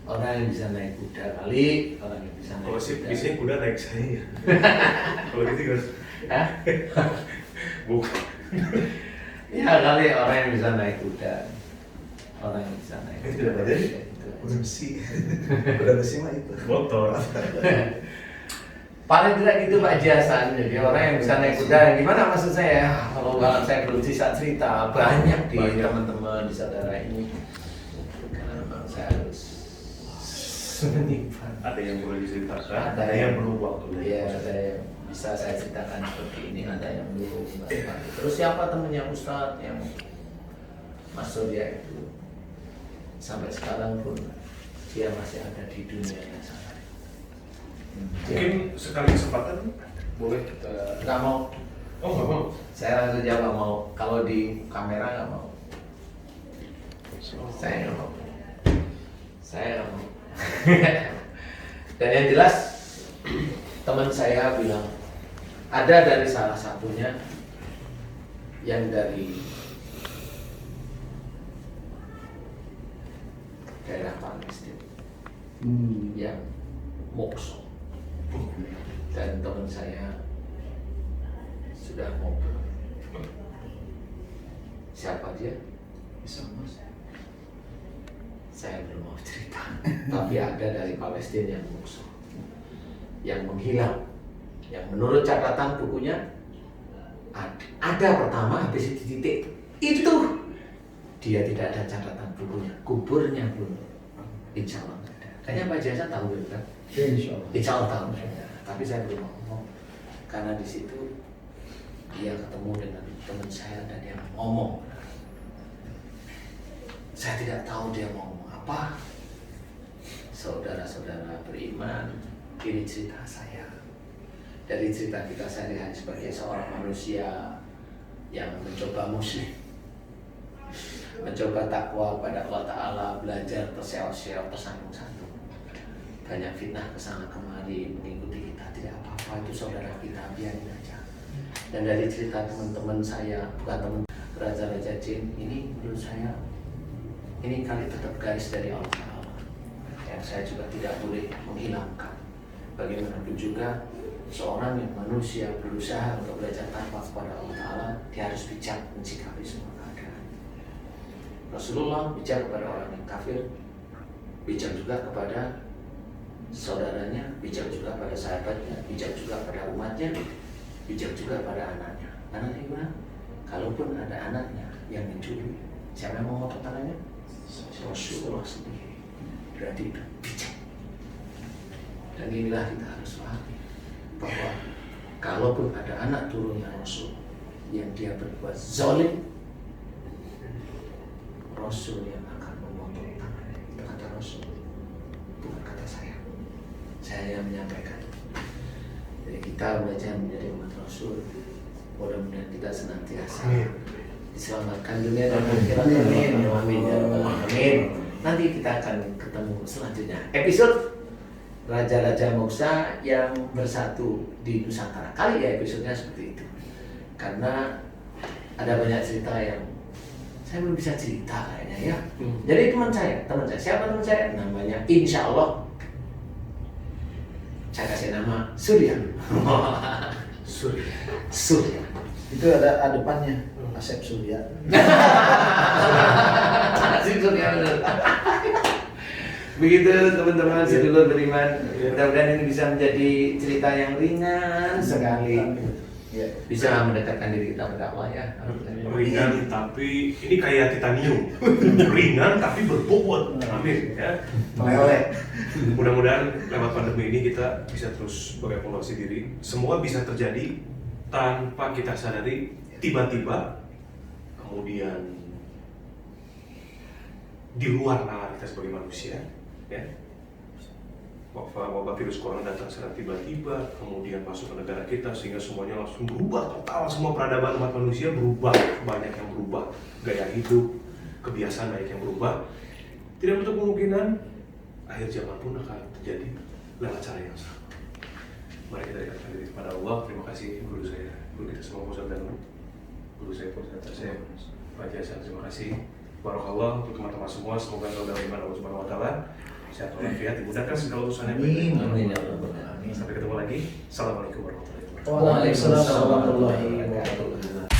Speaker 3: Orang yang bisa naik kuda kali, orang yang bisa naik
Speaker 1: Kalau sih
Speaker 3: kuda.
Speaker 1: biasanya kuda naik saya. Kalau gitu guys.
Speaker 3: Hah?
Speaker 1: Bukan.
Speaker 3: Ya kali orang yang bisa naik kuda. Orang yang bisa naik
Speaker 2: Itu
Speaker 3: kuda.
Speaker 2: udah ada?
Speaker 3: Itu.
Speaker 2: Udah besi mah itu.
Speaker 1: Motor.
Speaker 3: Paling tidak gitu Pak Jasan, jadi orang yang bisa naik kuda, gimana maksud saya? Kalau banget saya belum bisa cerita, banyak di
Speaker 1: Banyak.
Speaker 3: teman-teman, di saudara ini. Karena memang saya harus menyimpan.
Speaker 1: Ada yang boleh diceritakan,
Speaker 3: Ada
Speaker 1: ada yang perlu waktu.
Speaker 3: Iya, ada yang bisa saya ceritakan seperti ini, ada yang belum. Terus siapa temennya Ustadz yang Mas Surya itu sampai sekarang pun dia masih ada di dunia yang sana.
Speaker 1: Mungkin sekali kesempatan boleh kita.
Speaker 3: Nggak mau.
Speaker 1: Oh nggak mau.
Speaker 3: Saya langsung jawab nggak mau. Kalau di kamera nggak mau. Saya nggak mau. Saya nggak mau. Dan yang jelas teman saya bilang ada dari salah satunya yang dari daerah Palestina yang mokso, dan teman saya sudah ngobrol. Siapa dia?
Speaker 2: Bisa mas.
Speaker 3: Saya belum mau cerita. Tapi ada dari Palestina yang mokso, yang menghilang, yang menurut catatan bukunya ada pertama, habis itu titik itu dia tidak ada catatan kuburnya pun insya Allah nggak ada. Kayaknya Pak Jasa tahu kan? Insya Allah tahu. Tapi saya belum ngomong karena di situ dia ketemu dengan teman saya dan dia ngomong. Saya tidak tahu dia mau ngomong apa. Saudara-saudara beriman, ini cerita saya. Dari cerita kita sehari-hari sebagai seorang manusia yang mencoba muslim, mencoba takwa pada Allah Ta'ala, belajar terseok-seok, tersambung-sambung. Banyak fitnah kesana kemari mengikuti kita, tidak apa-apa, itu saudara kita, biarin aja. Dan dari cerita teman-teman saya, bukan teman raja-raja jin, ini menurut saya ini kali tetap garis dari Allah Ta'ala yang saya juga tidak boleh menghilangkan. Bagaimanapun juga seorang yang manusia berusaha untuk belajar takwa kepada Allah Ta'ala, dia harus bijak mensikapi semua keadaan. Rasulullah bijak kepada orang yang kafir, bijak juga kepada saudaranya, bijak juga pada sahabatnya, bijak juga pada umatnya, bijak juga pada anaknya. Anaknya gimana? Kalaupun ada anaknya yang mencuri, siapa yang mau potong tangannya? Rasulullah sendiri. Berarti itu bijak. Dan inilah kita harus pahami bahwa kalaupun ada anak turunnya Rasul yang dia berbuat zalim, Rasul yang akan memotong tangannya. Itu kata Rasul, bukan kata saya. Saya yang menyampaikan. Jadi kita belajar menjadi umat Rasul. Mudah-mudahan kita senantiasa diselamatkan dunia dan akhirat. Amin. Amin. Amin. Nanti kita akan ketemu selanjutnya. Episode Raja-Raja Moksa yang bersatu di Nusantara. Kali ya episodenya seperti itu. Karena ada banyak cerita yang saya belum bisa cerita kayaknya ya. Jadi teman saya, siapa teman saya? Namanya Insya Allah saya kasih nama Surya. Surya.
Speaker 2: Itu ada depannya Asep Surya.
Speaker 3: Surya benar. Begitu teman-teman sedulur beriman, mudah-mudahan ini bisa menjadi cerita yang ringan sekali, bisa mendekatkan diri kita pada Allah ya.
Speaker 1: Ringan tapi ini kayak titanium, ringan tapi berbobot. Amin ya.
Speaker 2: Meleleh.
Speaker 1: Mudah-mudahan lewat pandemi ini kita bisa terus berevaluasi diri. Semua bisa terjadi tanpa kita sadari, tiba-tiba kemudian di luar nalar kita sebagai manusia, ya. Wabah virus corona datang secara tiba-tiba, kemudian masuk ke negara kita sehingga semuanya langsung berubah total. Semua peradaban umat manusia berubah, banyak yang berubah, gaya hidup, kebiasaan banyak yang berubah. Tidak untuk kemungkinan akhir zaman pun akan terjadi lewat cara yang sama. Mari kita dekatkan diri kepada Allah. Terima kasih guru saya, guru kita semua Ustaz Danu, guru saya saya Pak Jasa. Terima kasih. Barakallah untuk teman-teman semua. Semoga saudara iman Allah Subhanahu Wa Taala sehat walafiat, dimudahkan segala urusannya.
Speaker 3: Amin.
Speaker 1: Sampai ketemu lagi. Assalamualaikum warahmatullahi wabarakatuh.
Speaker 2: Waalaikumsalam warahmatullahi wabarakatuh.